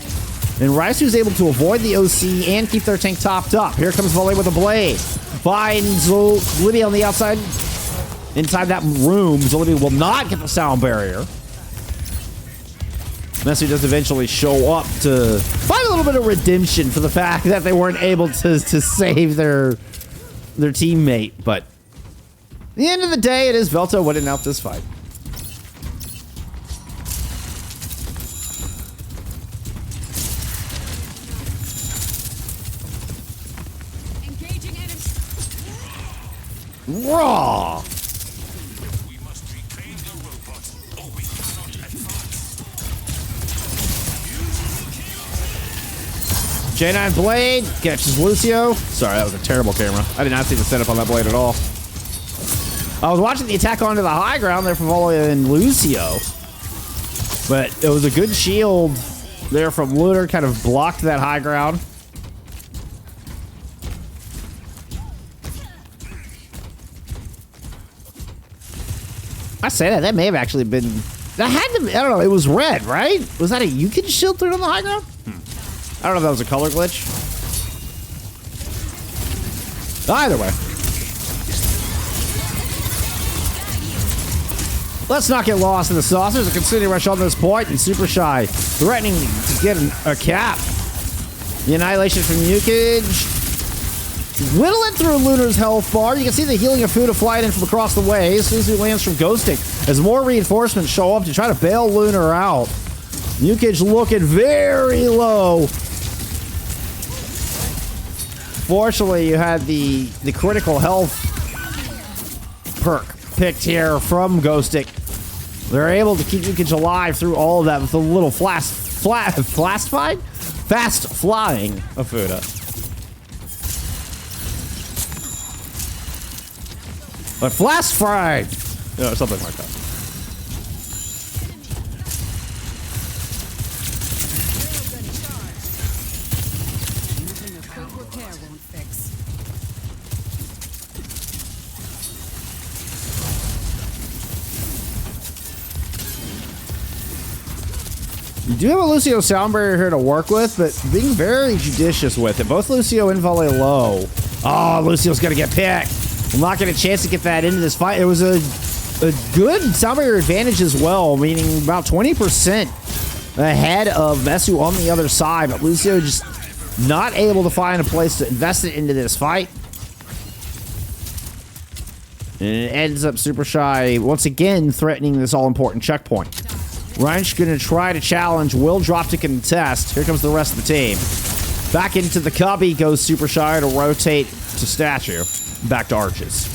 A: And Raisu's able to avoid the OC and keep their tank topped up. Here comes Volley with a blade. Finds Libby on the outside. Inside that room, Libby will not get the sound barrier. Messi does eventually show up to find a little bit of redemption for the fact that they weren't able to save their teammate. But at the end of the day, it is Veltto winning out this fight.
B: Engaging enemies.
A: Raw!
C: We must reclaim the robot, or we cannot advance.
A: J9 blade catches Lucio. Sorry, that was a terrible camera. I did not see the setup on that blade at all. I was watching the attack onto the high ground there from Volley and Lucio. But it was a good shield there from Lunar, kind of blocked that high ground. I say that may have actually been, that had to be, I don't know, it was red, right? Was that a Yukon shield through on the high ground? I don't know if that was a color glitch. Either way. Let's not get lost in the sauce. There's a continuing rush on this point, and Supershy threatening to get a cap. The annihilation from Yukage. Whittling through Lunar's health bar. You can see the healing of Fuda flying in from across the way as soon as he lands from Ghosting. As more reinforcements show up to try to bail Lunar out. Yukage looking very low. Fortunately, you had the critical health perk picked here from Ghostic. They're able to keep Yukage alive through all of that with a little fast flying of Fuda. But flash fried, something like that.
B: Nothing a quick repair won't fix.
A: You do have a Lucio sound barrier here to work with, but being very judicious with it. Both Lucio and Volley low. Oh, Lucio's gonna get picked. Will not get a chance to get that into this fight. It was a good sound barrier advantage as well, meaning about 20% ahead of Mesu on the other side, but Lucio just not able to find a place to invest it into this fight. And it ends up Supershy once again threatening this all-important checkpoint. Reinsch gonna try to challenge, will drop to contest. Here comes the rest of the team. Back into the cubby goes Supershy to rotate to statue. Back to arches.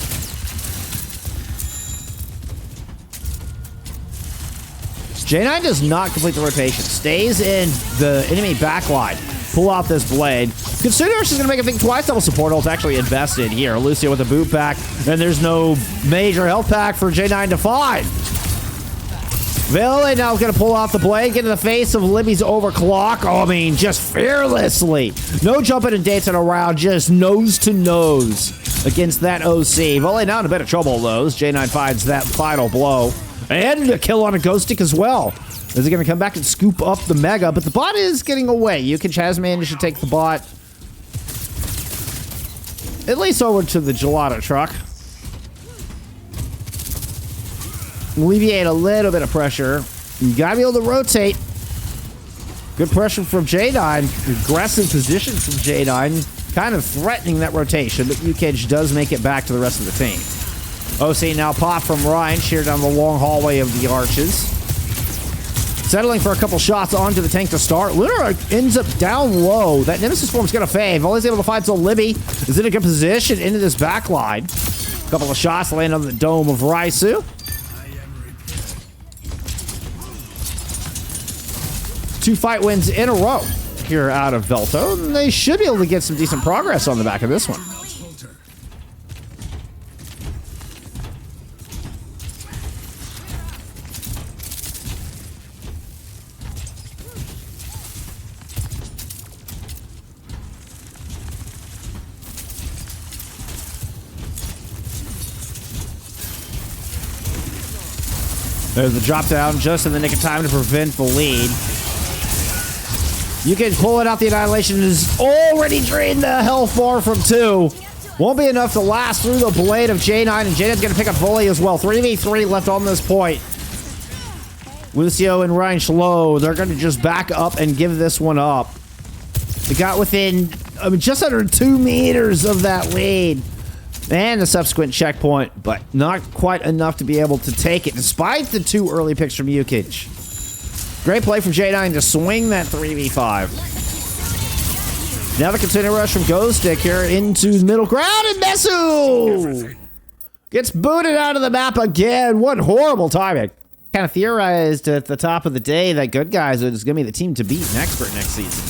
A: J9 does not complete the rotation. Stays in the enemy backline. Pull out this blade. Consider she's going to make a think twice. Double support ult actually invested here. Lucio with a boot pack. And there's no major health pack for J9 to find. Ville now is going to pull off the blade, get in the face of Libby's overclock. Oh, I mean, just fearlessly. No jumping and dancing around, just nose to nose against that OC. Volley now in a bit of trouble, though. J9 finds that final blow. And a kill on a Ghost Stick as well. Is he going to come back and scoop up the Mega? But the bot is getting away. Yukage has managed to take the bot at least over to the gelato truck. Alleviate a little bit of pressure. You gotta be able to rotate. Good pressure from J9. Aggressive position from J9. Kind of threatening that rotation, but Yukage does make it back to the rest of the team. OC now pop from Ryan, sheer down the long hallway of the arches. Settling for a couple shots onto the tank to start. Lunar ends up down low. That Nemesis form's gonna fade. Volley's able to find so Libby is in a good position into this back line. A couple of shots land on the dome of Raisu. 2 fight wins in a row here out of Veltto, and they should be able to get some decent progress on the back of this one. There's the drop down just in the nick of time to prevent the lead. You can pull it out. The Annihilation has already drained the health bar from 2. Won't be enough to last through the blade of J9, and J9's going to pick up volley as well. 3v3 left on this point. Lucio and Ryan Schlo, they're going to just back up and give this one up. They got within just under 2 meters of that lead. And the subsequent checkpoint, but not quite enough to be able to take it, despite the 2 early picks from Yukich. Great play from J9 to swing that 3v5. Now the continuing rush from Ghostic here into the middle ground, and Mesu gets booted out of the map again. What horrible timing. Kind of theorized at the top of the day that Good Guys is going to be the team to beat in Expert next season.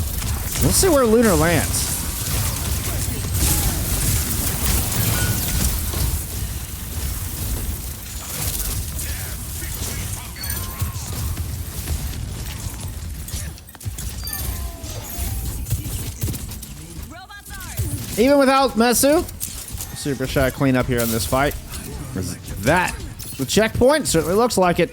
A: We'll see where Lunar lands. Even without Mesu, Supershy clean up here in this fight. Is that the checkpoint? Certainly looks like it.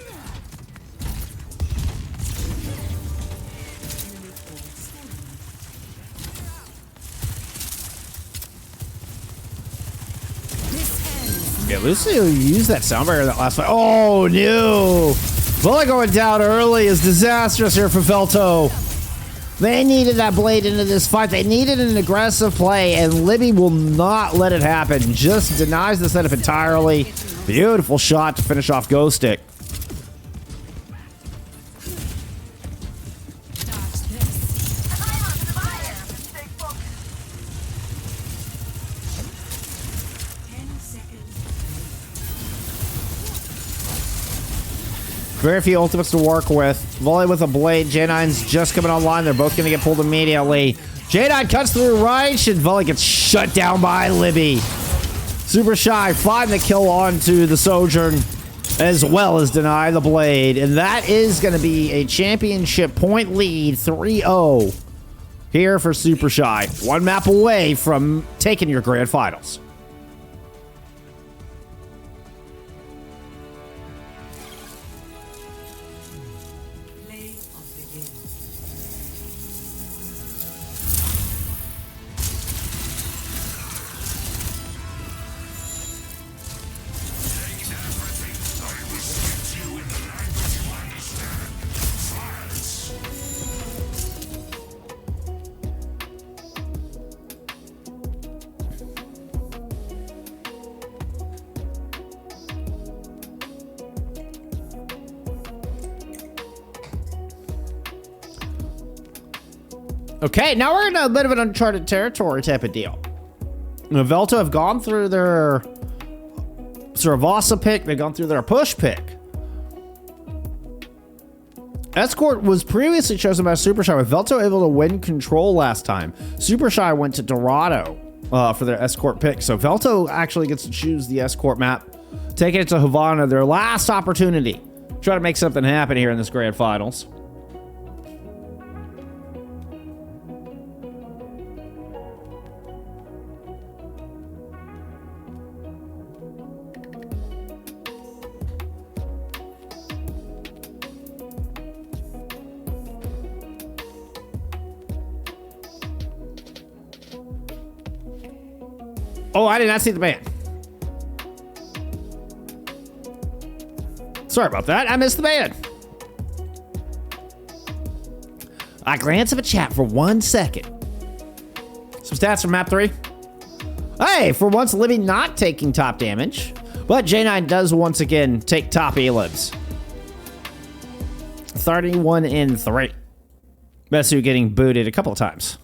A: Yeah, Lucio used that sound barrier that last fight. Oh, no. Volley going down early is disastrous here for Veltto. They needed that blade into this fight. They needed an aggressive play, and Libby will not let it happen. Just denies the setup entirely. Beautiful shot to finish off Ghostic. Very few ultimates to work with. Volley with a blade. J9's just coming online. They're both going to get pulled immediately. J9 cuts through Reich, and Volley gets shut down by Libby. Supershy find the kill onto the Sojourn, as well as deny the blade. And that is going to be a championship point lead, 3-0 here for Supershy. 1 map away from taking your grand finals. Okay, now we're in a bit of an uncharted territory type of deal. Veltto have gone through their Suravasa pick. They've gone through their push pick. Escort was previously chosen by Supershy, with Veltto able to win control last time. Supershy went to Dorado for their Escort pick. So Veltto actually gets to choose the Escort map, taking it to Havana, their last opportunity. Try to make something happen here in this grand finals. Oh, I did not see the ban. Sorry about that. I missed the ban. I glance at the chat for 1 second. Some stats from map 3. Hey, for once, Libby not taking top damage, but J9 does once again take top E-libs. 31-3. Mesu getting booted a couple of times.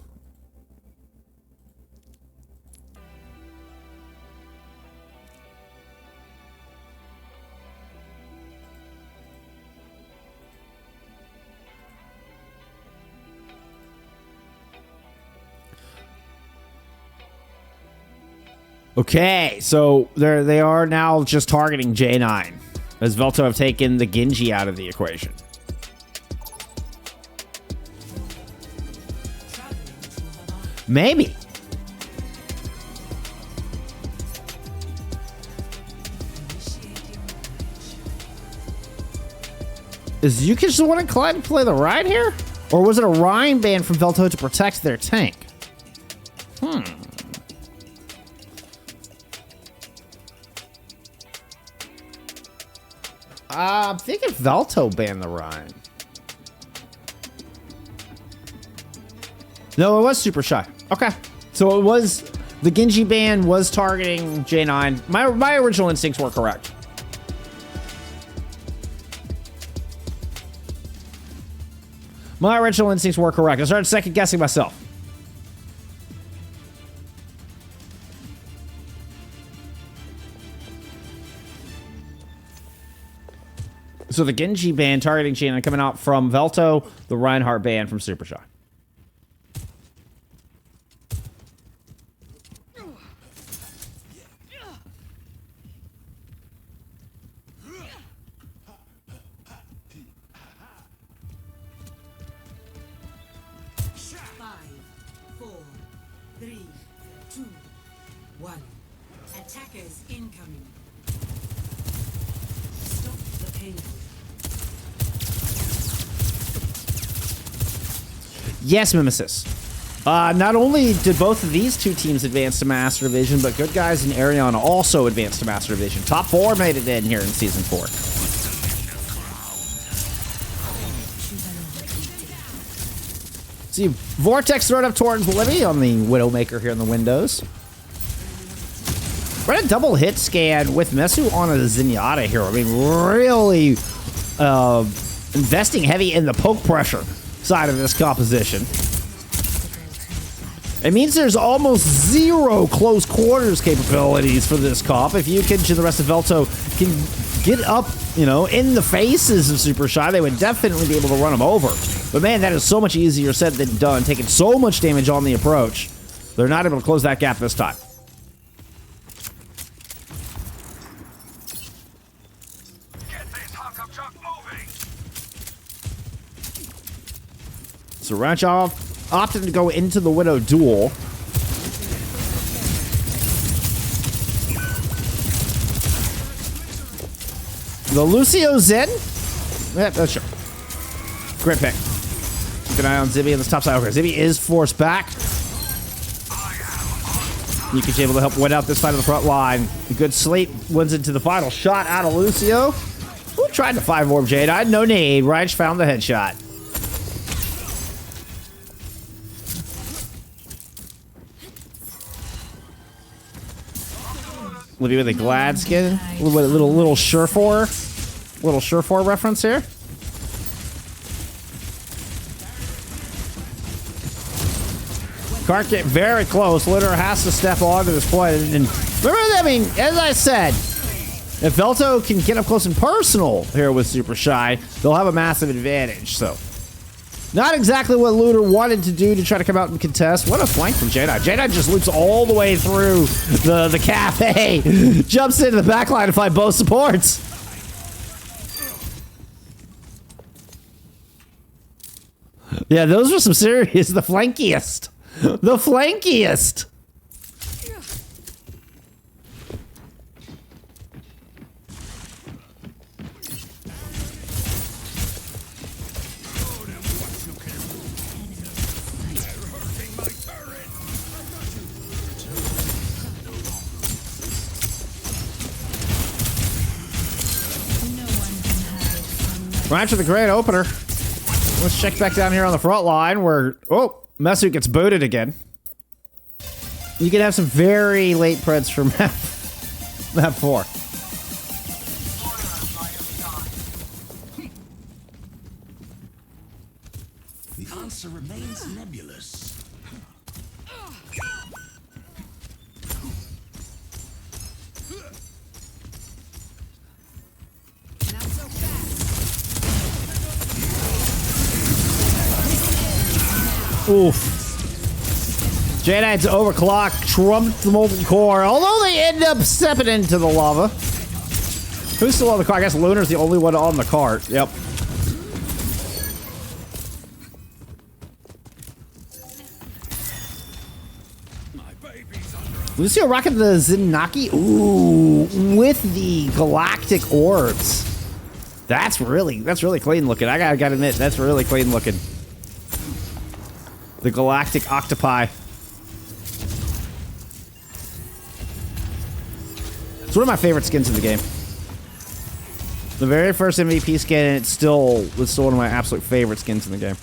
A: Okay, so they are now just targeting J9, as Veltto have taken the Genji out of the equation. Maybe. Is Yukich the one inclined to play the Rhine here? Or was it a Rhine ban from Veltto to protect their tank? I'm thinking Veltto banned the Rhine. No, it was Supershy. Okay. So it was... The Genji ban was targeting J9. My original instincts were correct. My original instincts were correct. I started second guessing myself. So the Genji ban targeting J9 coming out from Veltto, the Reinhardt ban from Supershy.
B: Attackers incoming. Stop the payload.
A: Yes, Mimesis. Not only did both of these two teams advance to Master Division, but Good Guys and Ariana also advanced to Master Division. Top 4 made it in here in Season 4. See, Vortex thrown up towards Libby on the Widowmaker here in the windows. We're at a double hit scan with Mesu on a Zenyatta here. I mean, really investing heavy in the poke pressure side of this composition. It means there's almost zero close quarters capabilities for this comp. If Yukich and the rest of Veltto can get up, you know, in the faces of Supershy, they would definitely be able to run them over. But man, that is so much easier said than done. Taking so much damage on the approach. They're not able to close that gap this time. So Ranchov opted to go into the Widow duel. The Lucio Zen? Yeah, that's sure. Great pick. Keep an eye on Zibby on this top side. Okay, Zibby is forced back. Yukich able to help win out this fight on the front line. A good sleep wins into the final shot out of Lucio. Who tried to 5-orb Jade? I had no need. Reich found the headshot. Libby with a glad skin. A little Surefour reference here. Can't get very close. Litter has to step onto this point. And remember, I mean, as I said, if Veltto can get up close and personal here with Supershy, they'll have a massive advantage. So, not exactly what Looter wanted to do to try to come out and contest. What a flank from J9. J9 just loops all the way through the cafe. Jumps into the back line to find both supports. Yeah, those were some serious. The flankiest. The flankiest. Right to the great opener. Let's check back down here on the front line where, oh, Mesu gets booted again. You can have some very late preds from map 4.
C: The answer remains nebulous.
B: Not so fast.
A: Oof. J9's overclock trumped the molten core, although they end up stepping into the lava. Who's still on the cart? I guess Lunar's the only one on the cart. Yep. Lucio rocking the Zenaki. Ooh, with the galactic orbs. That's really clean looking. I gotta admit, that's really clean looking. The Galactic Octopi. It's one of my favorite skins in the game. The very first MVP skin, and it's still one of my absolute favorite skins in the game.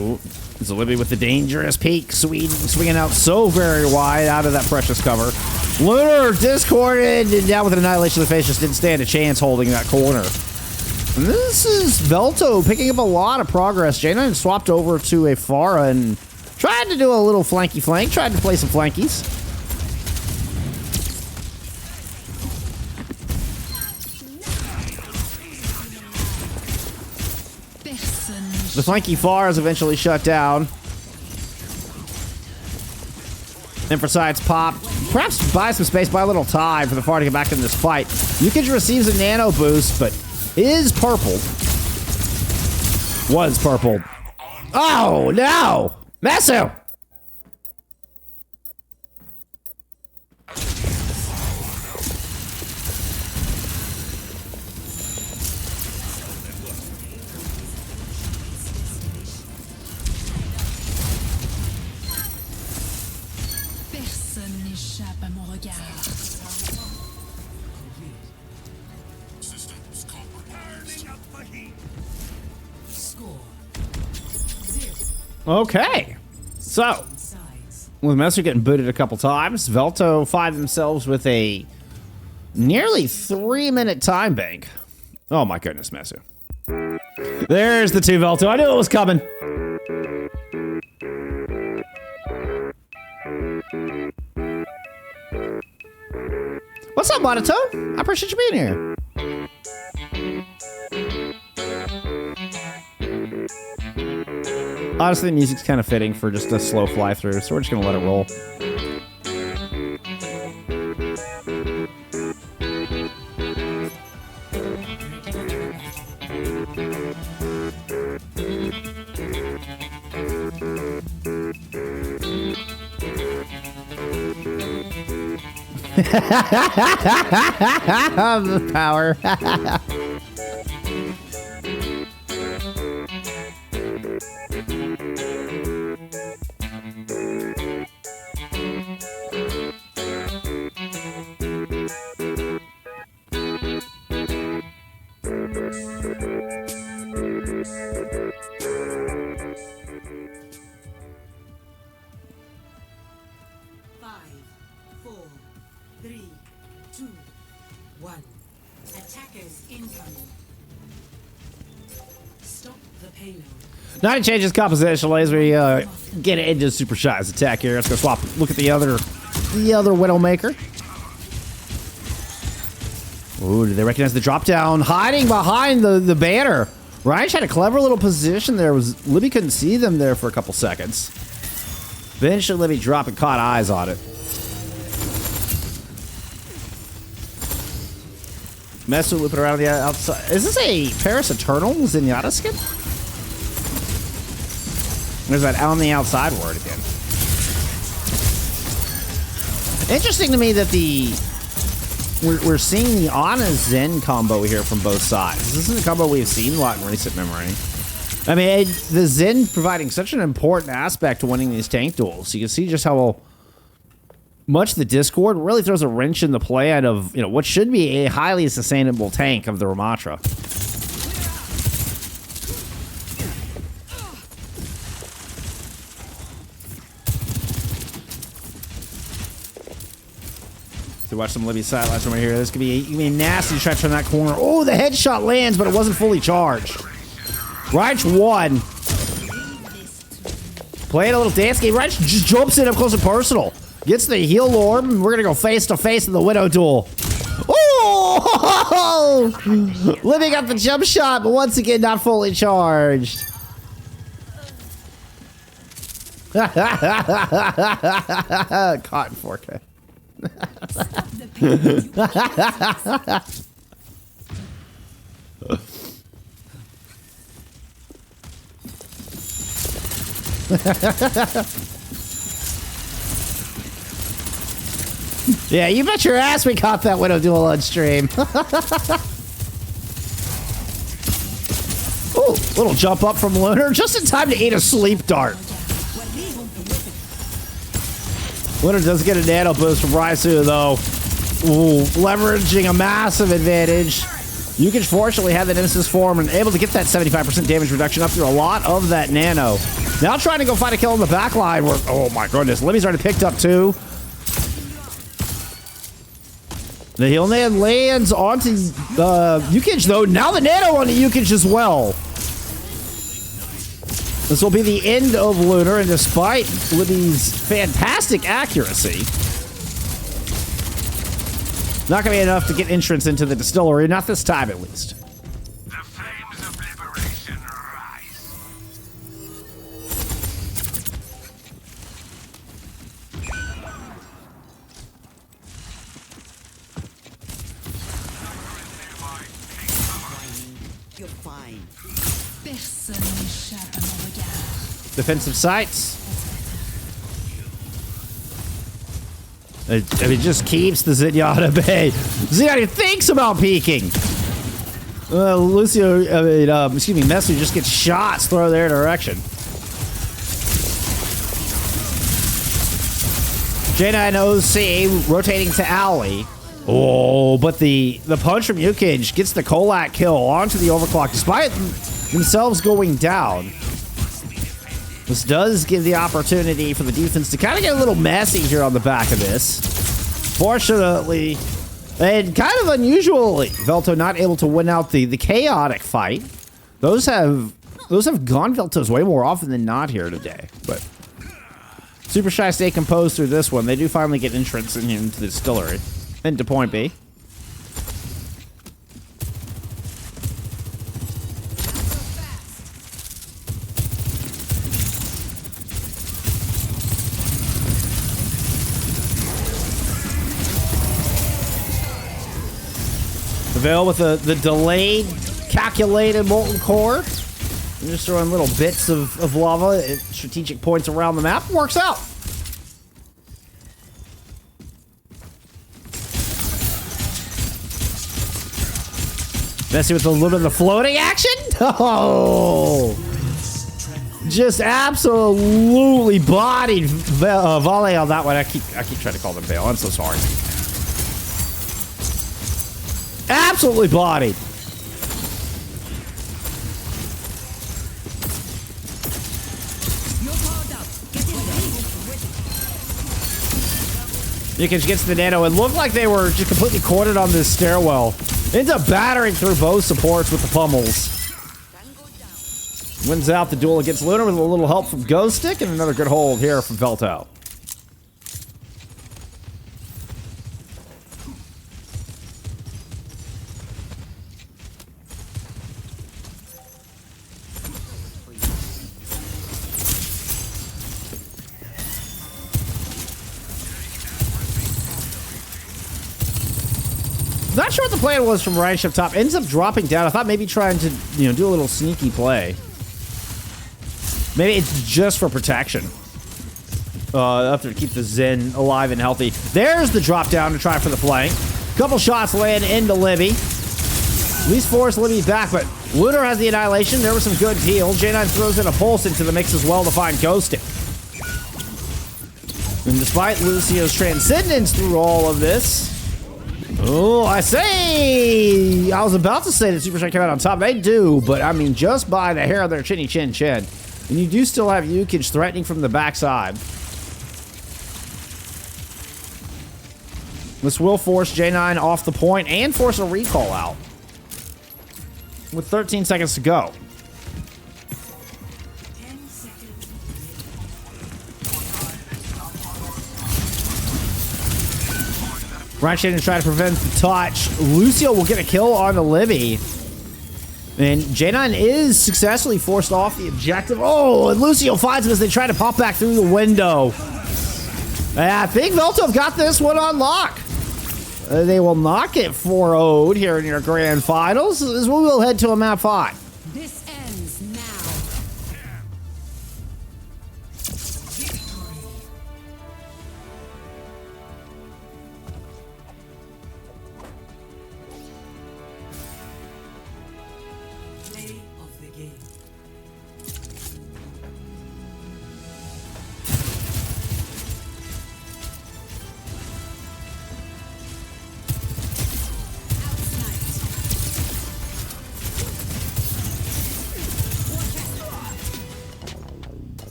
A: Ooh, it's a Libby with the dangerous peak, swinging out so very wide out of that precious cover. Lunar discorded and down with an annihilation of the face, just didn't stand a chance holding that corner. And this is Veltto picking up a lot of progress. J9 swapped over to a Pharah and tried to do a little flanky flank, tried to play some flankies. The flanky Pharah is eventually shut down. And for sides pop, perhaps buy some space, buy a little time for the Pharah to get back in this fight. Yukich receives a nano boost, but is purpled. Was purpled. Oh, no! Mesu!
B: Personne n'échappe à mon regard.
C: Systems turning up the heat.
B: Score.
A: Okay. So, with Mesu getting booted a couple times, Veltto find themselves with a nearly 3-minute time bank. Oh my goodness, Mesu. There's the 2 Veltto. I knew it was coming. What's up, Monotone? I appreciate you being here. Honestly, the music's kind of fitting for just a slow fly through, so we're just gonna let it roll. The power. Now he changes composition as we get into Supershy's attack here. Let's go swap. Look at the other Widowmaker. Ooh, did they recognize the drop down? Hiding behind the banner. Ryan had a clever little position there. Libby couldn't see them there for a couple seconds. Eventually, Libby dropped and caught eyes on it. Mesu looping around the outside. Is this a Paris Eternal Zenyatta skin? There's that on the outside word again. Interesting to me that we're seeing the Ana Zen combo here from both sides. This isn't a combo we've seen a lot in recent memory. I mean, the Zen providing such an important aspect to winning these tank duels. You can see just how much the Discord really throws a wrench in the plan of, you know, what should be a highly sustainable tank of the Ramatra. To watch some Libby sidelines from right here. This could be a nasty stretch from that corner. Oh, the headshot lands, but it wasn't fully charged. Reich won. Playing a little dance game. Reich just jumps in up close and personal. Gets the heal orb, and we're going to go face to face in the Widow duel. Oh! Libby got the jump shot, but once again, not fully charged. Caught in 4K. Yeah, you bet your ass we caught that Widow duel on stream. Oh, little jump up from Lunar, just in time to eat a sleep dart. Lunar does get a nano boost from Raisu, though. Ooh, leveraging a massive advantage. Yukich fortunately had the Nemesis form and able to get that 75% damage reduction up through a lot of that nano. Now trying to go find a kill in the back line where, oh my goodness, Libby's already picked up two. The heal nan lands onto Yukich, though. Now the nano onto Yukich as well. This will be the end of Lunar, and despite Libby's fantastic accuracy, not going to be enough to get entrance into the distillery, not this time at least.
C: The flames of liberation rise.
B: You're fine. Personne n'échappe à mon regard.
A: Defensive sights. It just keeps the Zenyatta at bay. Zenyatta thinks about peeking. Lucio, excuse me, Messi just gets shots thrown their direction. J9 OC rotating to Alley. Oh, but the punch from Yukich gets the Kolak kill onto the overclock, despite themselves going down. This does give the opportunity for the defense to kind of get a little messy here on the back of this. Fortunately, and kind of unusually, Veltto not able to win out the chaotic fight. Those have gone Veltto's way more often than not here today. But Supershy stay composed through this one. They do finally get entrance into the distillery. Into point B. Veil with the delayed, calculated molten core. And just throwing little bits of lava at strategic points around the map. Works out. Messy with a little bit of the floating action. Oh! Just absolutely bodied volley on that one. I keep trying to call them Veil. I'm so sorry. Absolutely bodied. Yukich gets the nano. It looked like they were just completely cornered on this stairwell. Ends up battering through both supports with the pummels. Wins out the duel against Lunar with a little help from Ghost Stick and another good hold here from Veltto. Not sure what the plan was from Ryan up top. Ends up dropping down. I thought maybe trying to, do a little sneaky play. Maybe it's just for protection. After to keep the Zen alive and healthy. There's the drop down to try for the flank. Couple shots land into Libby. At least force Libby back, but Lunar has the Annihilation. There was some good heal. J9 throws in a pulse into the mix as well to find Ghosting. And despite Lucio's transcendence through all of this, oh, I was about to say that Supershy came out on top. They do, but I mean, just by the hair of their chinny chin chin. And you do still have Yukich threatening from the backside. This will force J9 off the point and force a recall out. With 13 seconds to go. Ryan Shannon trying to prevent the touch. Lucio will get a kill on the Libby. And J9 is successfully forced off the objective. Oh, and Lucio finds him as they try to pop back through the window. And I think Veltto have got this one on lock. They will not get 4-0'd here in your grand finals as we will head to a map 5.
B: This ends now.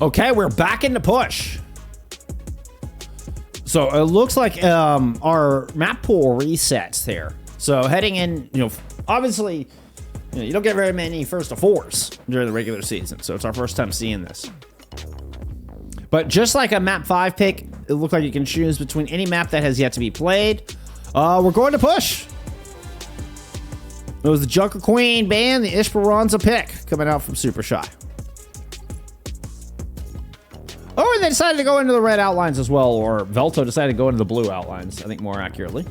A: Okay, we're back into push. So it looks like our map pool resets here. So heading in, obviously, you don't get very many first to fours during the regular season. So it's our first time seeing this. But just like a map 5 pick, it looks like you can choose between any map that has yet to be played. We're going to push. It was the Junker Queen band, the Esperanca pick, coming out from Supershy. Oh, and they decided to go into the red outlines as well, or Veltto decided to go into the blue outlines, I think more accurately.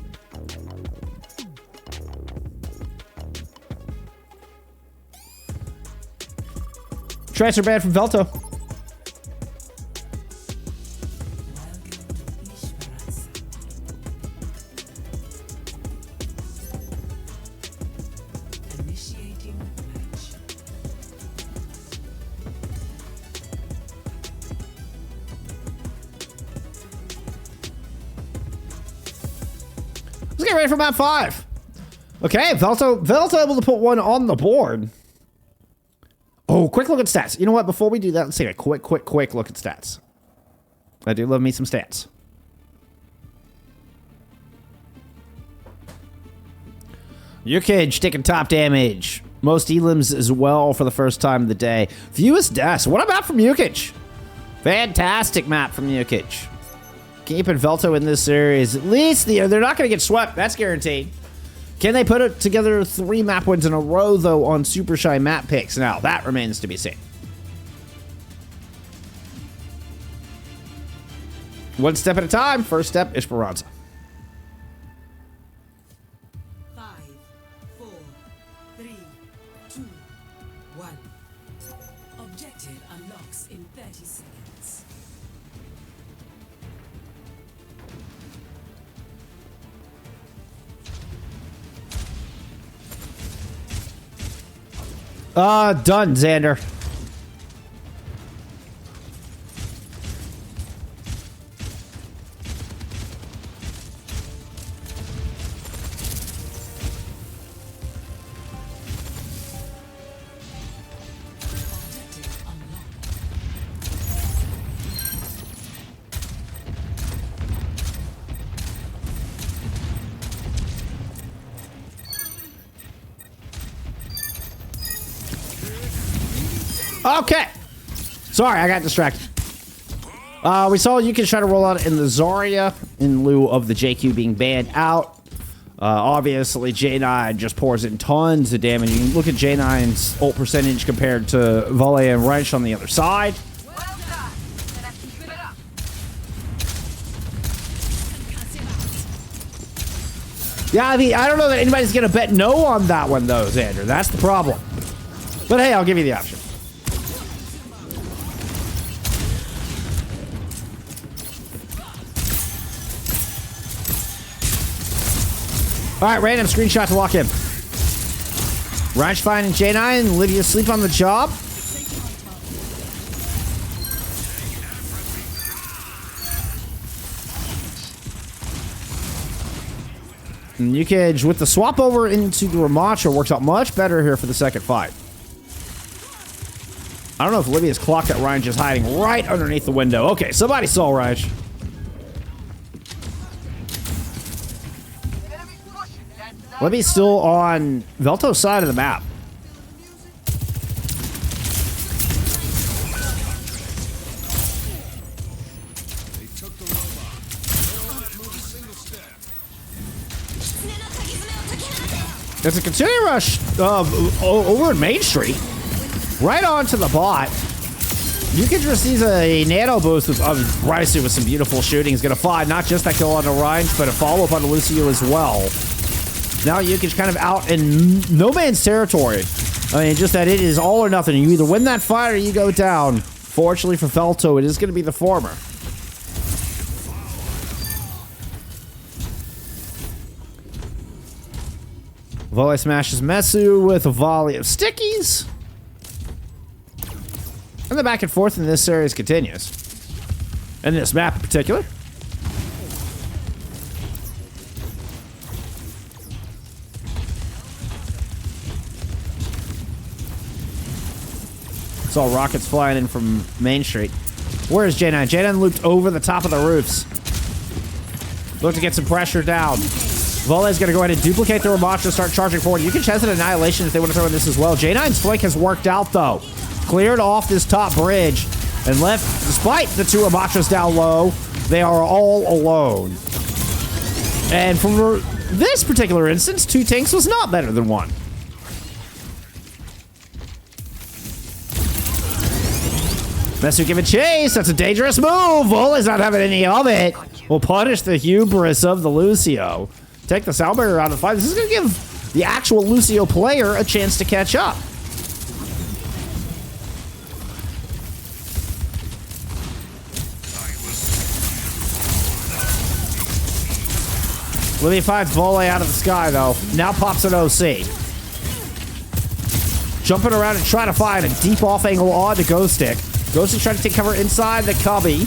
A: Transfer ban from Veltto. Let's get ready for map 5. Okay, Veltto able to put one on the board. Oh, quick look at stats. You know what? Before we do that, let's take a quick look at stats. I do love me some stats. Yukage taking top damage. Most elims as well for the first time of the day. Fewest deaths. What a map from Yukage. Fantastic map from Yukage. Keeping Veltto in this series. At least they're not going to get swept. That's guaranteed. Can they put it together 3 map wins in a row, though, on Supershy map picks? Now, that remains to be seen. One step at a time. First step, Esperanca.
B: 5, 4, 3, 2, 1. Objective unlocks in 30 seconds.
A: Done, Xander. Okay. Sorry, I got distracted. We saw you can try to roll out in the Zarya in lieu of the JQ being banned out. Obviously, J9 just pours in tons of damage. You can look at J9's ult percentage compared to Volley and Reich on the other side. Yeah, I mean, I don't know that anybody's going to bet no on that one, though, Xander. That's the problem. But hey, I'll give you the option. All right, random screenshot to lock in. Reich finding J9, Lydia asleep on the job. And Yukage with the swap over into the Ramacha works out much better here for the second fight. I don't know if Lydia's clocked that Ryan just hiding right underneath the window. Okay, somebody saw Reich. Libby's still on Veltto's side of the map. There's a continuing rush over in Main Street. Right onto the bot. Yukage receives a nano boost with Bryce with some beautiful shooting. He's going to find not just that kill on the Ryan, but a follow-up on Lucio as well. Now Yukage kind of out in no man's territory. I mean, just that it is all or nothing. You either win that fight or you go down. Fortunately for Veltto, it is going to be the former. Volley smashes Mesu with a volley of stickies. And the back and forth in this series continues. And this map in particular. Saw rockets flying in from Main Street. Where is J9? J9 looped over the top of the roofs. Look to get some pressure down. Volley's going to go ahead and duplicate the Ramatra, start charging forward. You can chance an Annihilation if they want to throw in this as well. J9's flank has worked out, though. Cleared off this top bridge and left, despite the two Ramatras down low, they are all alone. And from this particular instance, 2 tanks was not better than 1. Messu giving chase. That's a dangerous move. Volley's not having any of it. Will punish the hubris of the Lucio. Take the sound barrier out of the fight. This is going to give the actual Lucio player a chance to catch up. Libby finds Volley out of the sky, though. Now pops an OC. Jumping around and trying to find a deep off-angle on to Ghost Stick. Ghost Stick trying to take cover inside the cubby.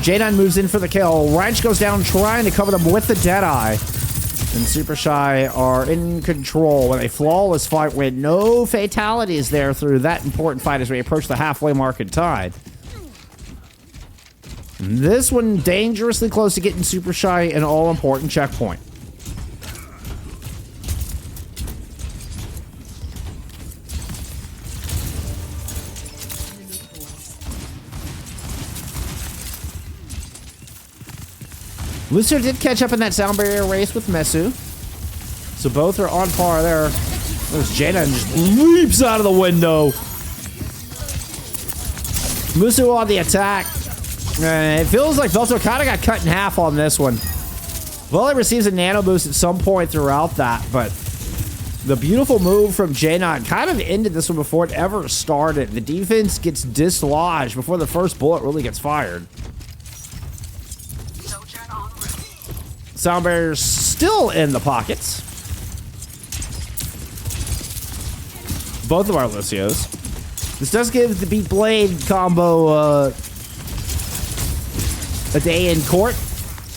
A: J9 moves in for the kill. Ranch goes down trying to cover them with the Deadeye. And Supershy are in control with a flawless fight with no fatalities there through that important fight as we approach the halfway mark in time. And this one dangerously close to getting Supershy an all-important checkpoint. Lucio did catch up in that sound barrier race with Messu. So both are on par there. There's Jaina just leaps out of the window. Musu on the attack. It feels like Veltto kind of got cut in half on this one. Volley receives a nano boost at some point throughout that, but the beautiful move from J9 kind of ended this one before it ever started. The defense gets dislodged before the first bullet really gets fired. Sound barrier's still in the pockets. Both of our Lucios. This does give the Beat Blade combo a day in court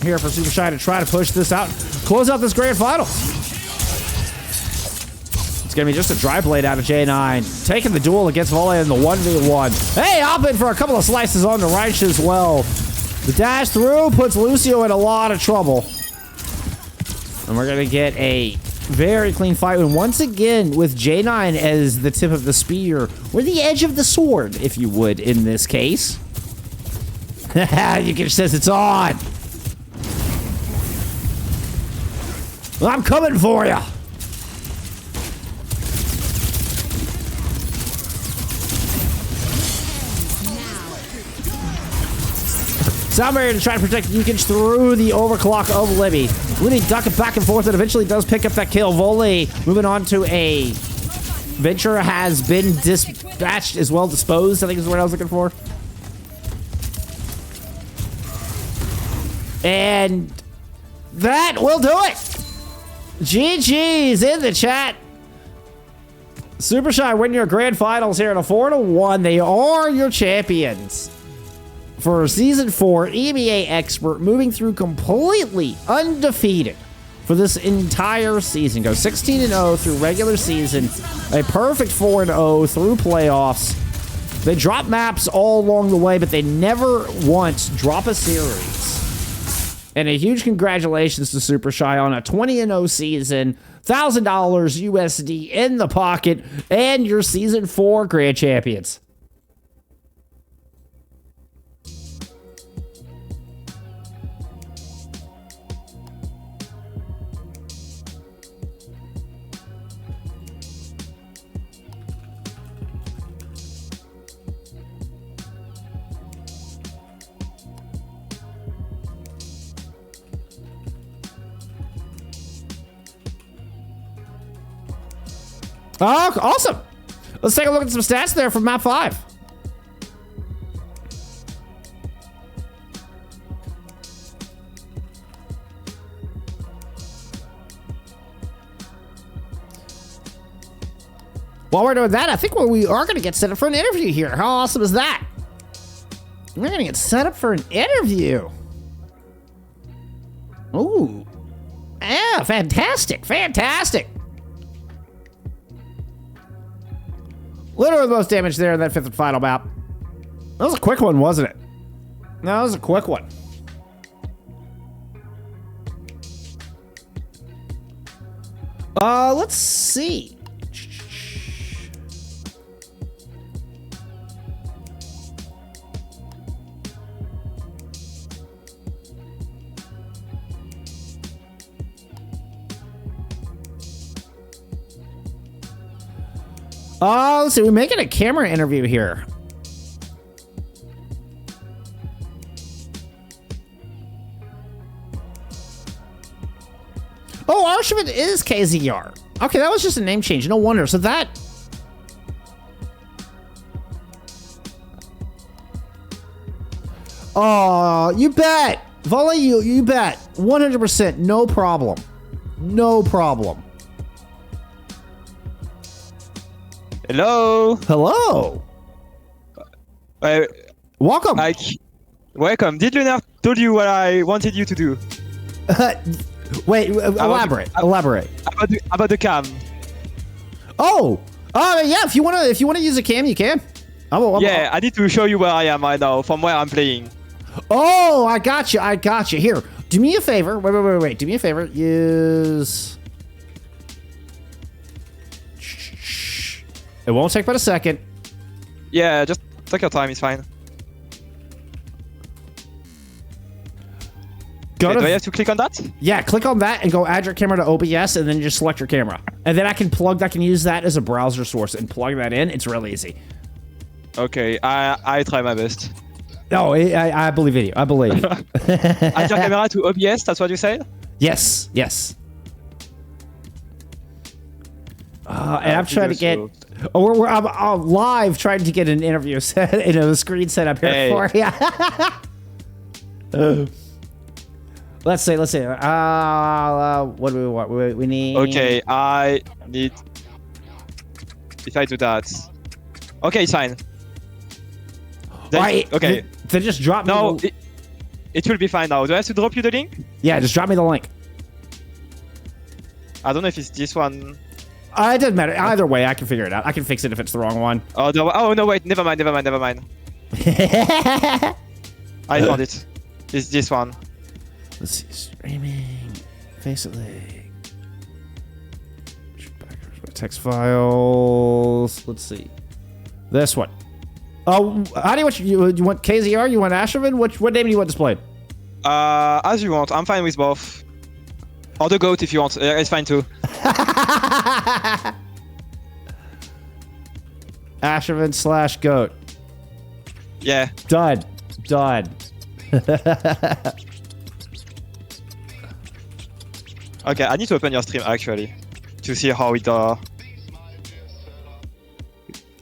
A: here for Supershy to try to push this out. Close out this grand finals. It's going to be just a dry blade out of J9. Taking the duel against Volley in the 1v1. Hey, Oppin for a couple of slices on the Reich as well. The dash through puts Lucio in a lot of trouble. And we're going to get a very clean fight. And once again, with J9 as the tip of the spear, or the edge of the sword, if you would, in this case. You can sense it's on. Well, I'm coming for you. Sound barrier to try to protect Yukich through the overclock of Libby. Libby ducking back and forth and eventually does pick up that kill. Volley moving on to a... Venture has been dispatched as well, disposed, I think is the word I was looking for. And that will do it. GG's in the chat. Supershy win your grand finals here in a 4-1. They are your champions. For Season 4, EMEA Expert moving through completely undefeated for this entire season. Go 16-0 through regular season, a perfect 4-0 through playoffs. They drop maps all along the way, but they never once drop a series. And a huge congratulations to Supershy on a 20-0 season, $1,000 USD in the pocket, and your Season 4 Grand Champions. Oh, awesome. Let's take a look at some stats there from map 5. While we're doing that, I think we are going to get set up for an interview here. How awesome is that? We're going to get set up for an interview. Ooh. Yeah, fantastic. Fantastic. Literally the most damage there in that 5th and final map. That was a quick one, wasn't it? No, that was a quick one. Let's see. Let's see. We're making a camera interview here. Oh, Arshivin is KZR. Okay, that was just a name change. No wonder. So that... Oh, you bet. Volley, you bet. 100%. No problem. No problem.
D: Hello.
A: Hello. Welcome.
D: Welcome. Did Lunar told you what I wanted you to do?
A: Wait, elaborate. Elaborate.
D: About the cam.
A: Oh, yeah. If you wanna use a cam, you can.
D: I need to show you where I am right now, from where I'm playing.
A: Oh, I got you. Here, do me a favor. Wait. Do me a favor. Use. It won't take but a second.
D: Yeah, just take your time. It's fine. Do I have to click on that?
A: Yeah, click on that and go add your camera to OBS and then just select your camera. And then I can use that as a browser source and plug that in. It's really easy.
D: Okay, I try my best.
A: No, I believe in you. I believe.
D: Add your camera to OBS, that's what you said?
A: Yes. And I'm trying to get... I'm live trying to get an interview set, a screen set up here for you. Let's see. What do we want? We need...
D: Okay, I need... If I do that... Okay, it's fine.
A: Right.
D: Okay.
A: Then just drop me
D: the... it will be fine now. Do I have to drop you the link?
A: Yeah, just drop me the link.
D: I don't know if it's this one.
A: It doesn't matter. Either way, I can figure it out. I can fix it if it's the wrong one.
D: Oh, no, wait. Never mind. I found it. It's this one.
A: Let's see. Streaming. FACEIT. Text files. Let's see. This one. Oh, how do you want KZR? You want Asherman? What name do you want displayed?
D: As you want. I'm fine with both. Or the goat if you want. It's fine too.
A: Asherman/goat.
D: Yeah.
A: Done.
D: Okay, I need to open your stream actually to see how it
A: To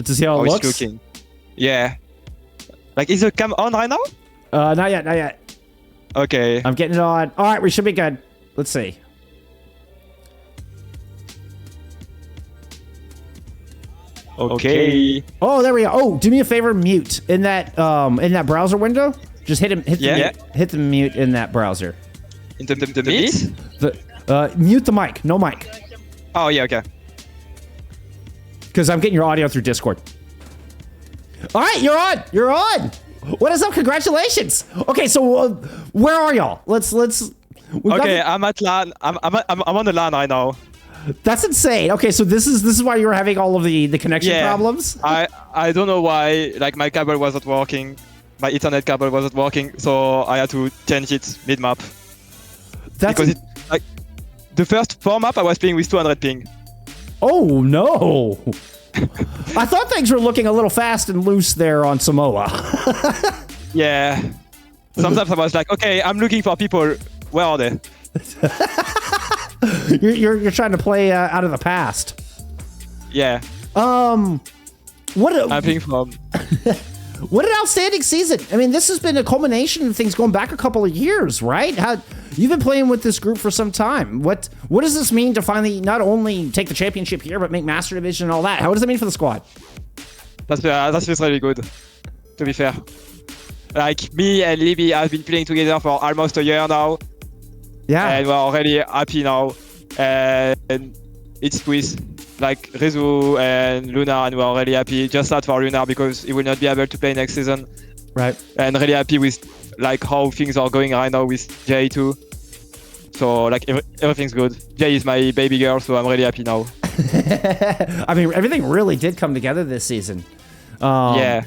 A: see how it looks?
D: it's looking. Yeah. Like, is the cam on right now?
A: Not yet.
D: Okay.
A: I'm getting it on. All right, we should be good. Let's see.
D: Okay.
A: Oh, there we go. Oh, do me a favor, mute in that browser window. Just hit the mute in that browser.
D: In the mute?
A: Mute the mic. No mic.
D: Oh yeah, okay.
A: Because I'm getting your audio through Discord. All right, you're on. What is up? Congratulations. Okay, so where are y'all? Let's.
D: Okay, I'm at LAN. I'm on the LAN right now.
A: That's insane. Okay, so this is why you were having all of the connection problems?
D: I don't know why, like, my cable wasn't working. My Ethernet cable wasn't working, so I had to change it mid-map. Because like, the first 4 map I was playing with 200 ping.
A: Oh, no. I thought things were looking a little fast and loose there on Somoa.
D: Yeah. Sometimes I was like, okay, I'm looking for people. Where are they?
A: You're trying to play out of the past.
D: Yeah.
A: I'm
D: playing from...
A: What an outstanding season. I mean, this has been a culmination of things going back a couple of years, right? You've been playing with this group for some time. What does this mean to finally not only take the championship here, but make Master Division and all that? How does it mean for the squad?
D: That feels really good, to be fair. Like, me and Libby have been playing together for almost a year now. Yeah. And we're already happy now. And it's with like Rezu and Lunar, and we are really happy. Just sad for Lunar because he will not be able to play next season.
A: Right.
D: And really happy with like how things are going right now with Jay too. So like everything's good. Jay is my baby girl, so I'm really happy now.
A: I mean, everything really did come together this season.
D: Yeah.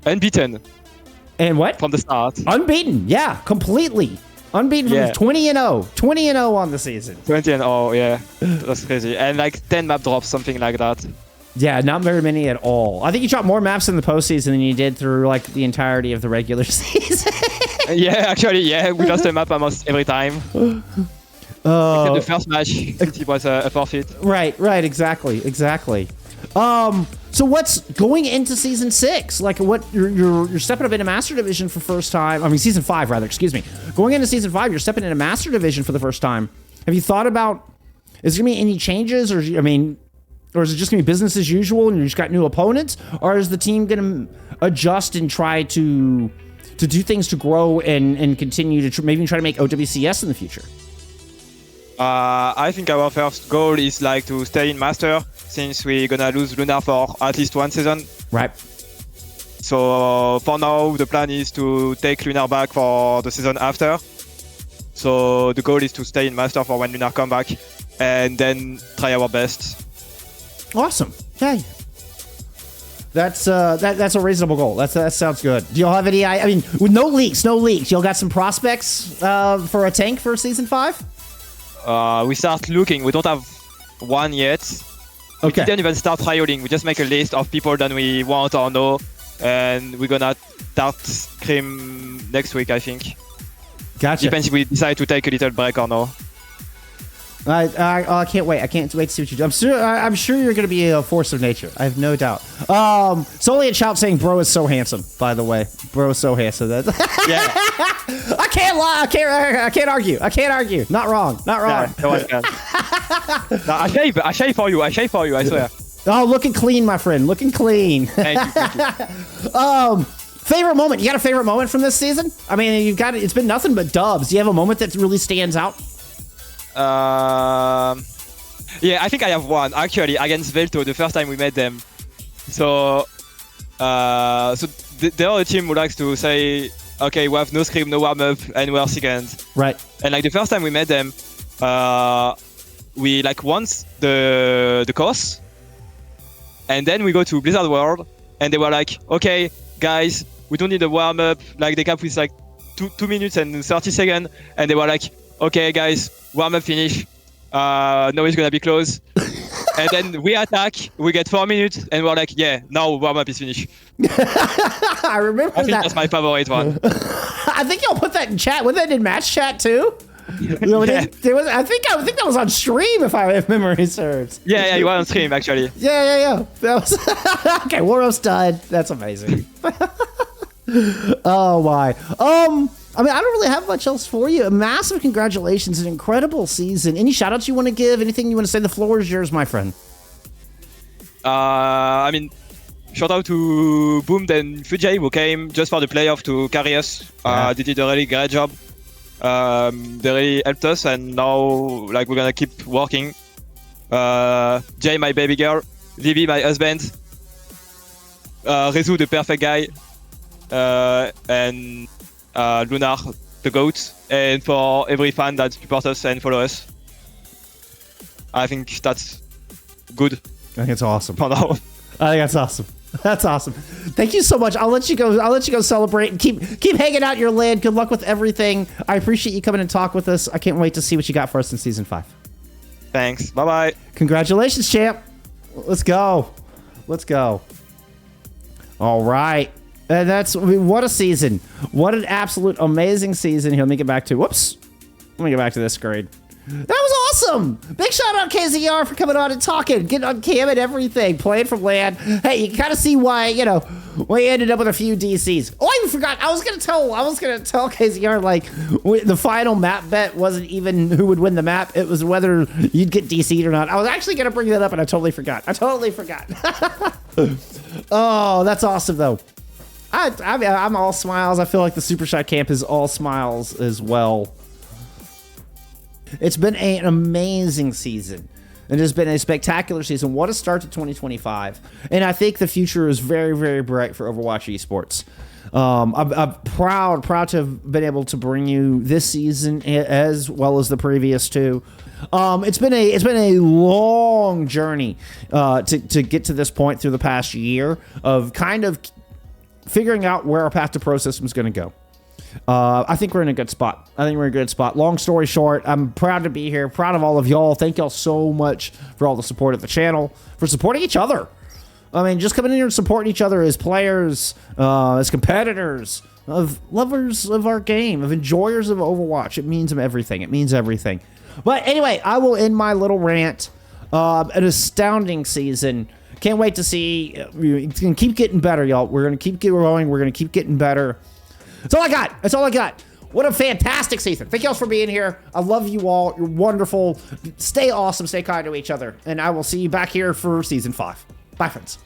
D: Unbeaten.
A: And what?
D: From the start.
A: Unbeaten. Yeah, completely. Unbeaten from 20-0. 20-0 on the season.
D: 20-0, yeah. That's crazy. And like 10 map drops, something like that.
A: Yeah, not very many at all. I think you dropped more maps in the postseason than you did through like the entirety of the regular season.
D: Yeah, actually, yeah. We lost a map almost every time. Except the first match, it was a forfeit.
A: Right, exactly. So what's going into season 6? Like, what you're stepping up into Master Division for first time. I mean, season 5 rather. Excuse me. Going into season 5, you're stepping into Master Division for the first time. Have you thought about? Is there gonna be any changes, or is it just gonna be business as usual, and you just got new opponents, or is the team gonna adjust and try to do things to grow and continue to maybe try to make OWCS in the future?
D: I think our first goal is like to stay in Master, since we're gonna lose Lunar for at least one season.
A: Right.
D: So for now, the plan is to take Lunar back for the season after. So the goal is to stay in Master for when Lunar come back, and then try our best.
A: Awesome. Okay. That's a reasonable goal. That sounds good. Do y'all have any? I mean, with no leaks. Y'all got some prospects for a tank for season 5?
D: We start looking. We don't have one yet.
A: Okay.
D: We didn't even start trialing. We just make a list of people that we want or know, and we're gonna start Scream next week, I think.
A: Gotcha.
D: Depends if we decide to take a little break or no.
A: I can't wait. I can't wait to see what you do. I'm sure you're going to be a force of nature. I have no doubt. Solely a shout saying, "Bro is so handsome." By the way, bro is so handsome. Yeah. I can't lie. I can't argue. Not wrong.
D: Yeah, no one can. No, I shave for you. I swear.
A: Oh, looking clean, my friend. Looking clean.
D: Thank you.
A: Favorite moment? You got a favorite moment from this season? I mean, it's been nothing but dubs. Do you have a moment that really stands out?
D: Yeah, I think I have one actually against Veltto the first time we met them. So the other team would like to say, okay, we have no scrim, no warm up, and we are second.
A: Right.
D: And like the first time we met them, we like won the course, and then we go to Blizzard World, and they were like, okay, guys, we don't need a warm up. Like they cap with like 2 minutes and 30 seconds, and they were like, okay, guys, warm up finish. Now it's gonna be close. And then we attack, we get 4 minutes, and we're like, yeah, now warm up is finished.
A: I remember
D: I think that's my favorite one.
A: I think y'all put that in chat. Was that in match chat too?
D: Yeah.
A: I think that was on stream if memory serves.
D: Yeah, you were on stream actually.
A: Yeah. That was okay. Warm up's done. That's amazing. Oh my. I mean, I don't really have much else for you. A massive congratulations, an incredible season. Any shout outs you want to give? Anything you want to say? The floor is yours, my friend.
D: I mean, shout out to Boomed and Fujay who came just for the playoff to carry us. They did a really great job. They really helped us, and now like we're gonna keep working. Jay, my baby girl, Vivi, my husband, Rezu, the perfect guy, and Lunar, the GOAT, and for every fan that supports us and follow us. I think that's good.
A: I think it's awesome.
D: For now.
A: I think that's awesome. That's awesome. Thank you so much. I'll let you go celebrate and keep hanging out your land. Good luck with everything. I appreciate you coming and talk with us. I can't wait to see what you got for us in season 5.
D: Thanks. Bye-bye.
A: Congratulations, champ. Let's go. All right. What a season. What an absolute amazing season. Here, let me get back to, whoops. Let me get back to this screen. That was awesome. Big shout out KZR for coming on and talking, getting on cam and everything, playing from LAN. Hey, you kind of see why, why you ended up with a few DCs. Oh, I even forgot. I was gonna tell KZR like the final map bet wasn't even who would win the map. It was whether you'd get DC'd or not. I was actually gonna bring that up and I totally forgot. Oh, that's awesome though. I'm all smiles. I feel like the Supershy camp is all smiles as well. It's been an amazing season. It has been a spectacular season. What a start to 2025. And I think the future is very, very bright for Overwatch esports. I'm proud to have been able to bring you this season as well as the previous two. It's been a long journey to get to this point through the past year of kind of figuring out where our path to pro system is going to go. I think we're in a good spot. Long story short, I'm proud to be here. Proud of all of y'all. Thank y'all so much for all the support of the channel, for supporting each other. I mean, just coming in here and supporting each other as players, as competitors, of lovers of our game, of enjoyers of Overwatch. It means everything. It means everything. But anyway, I will end my little rant. An astounding season. Can't wait to see. It's going to keep getting better, y'all. We're going to keep growing. We're going to keep getting better. That's all I got. What a fantastic season. Thank y'all for being here. I love you all. You're wonderful. Stay awesome. Stay kind to each other. And I will see you back here for season 5. Bye, friends.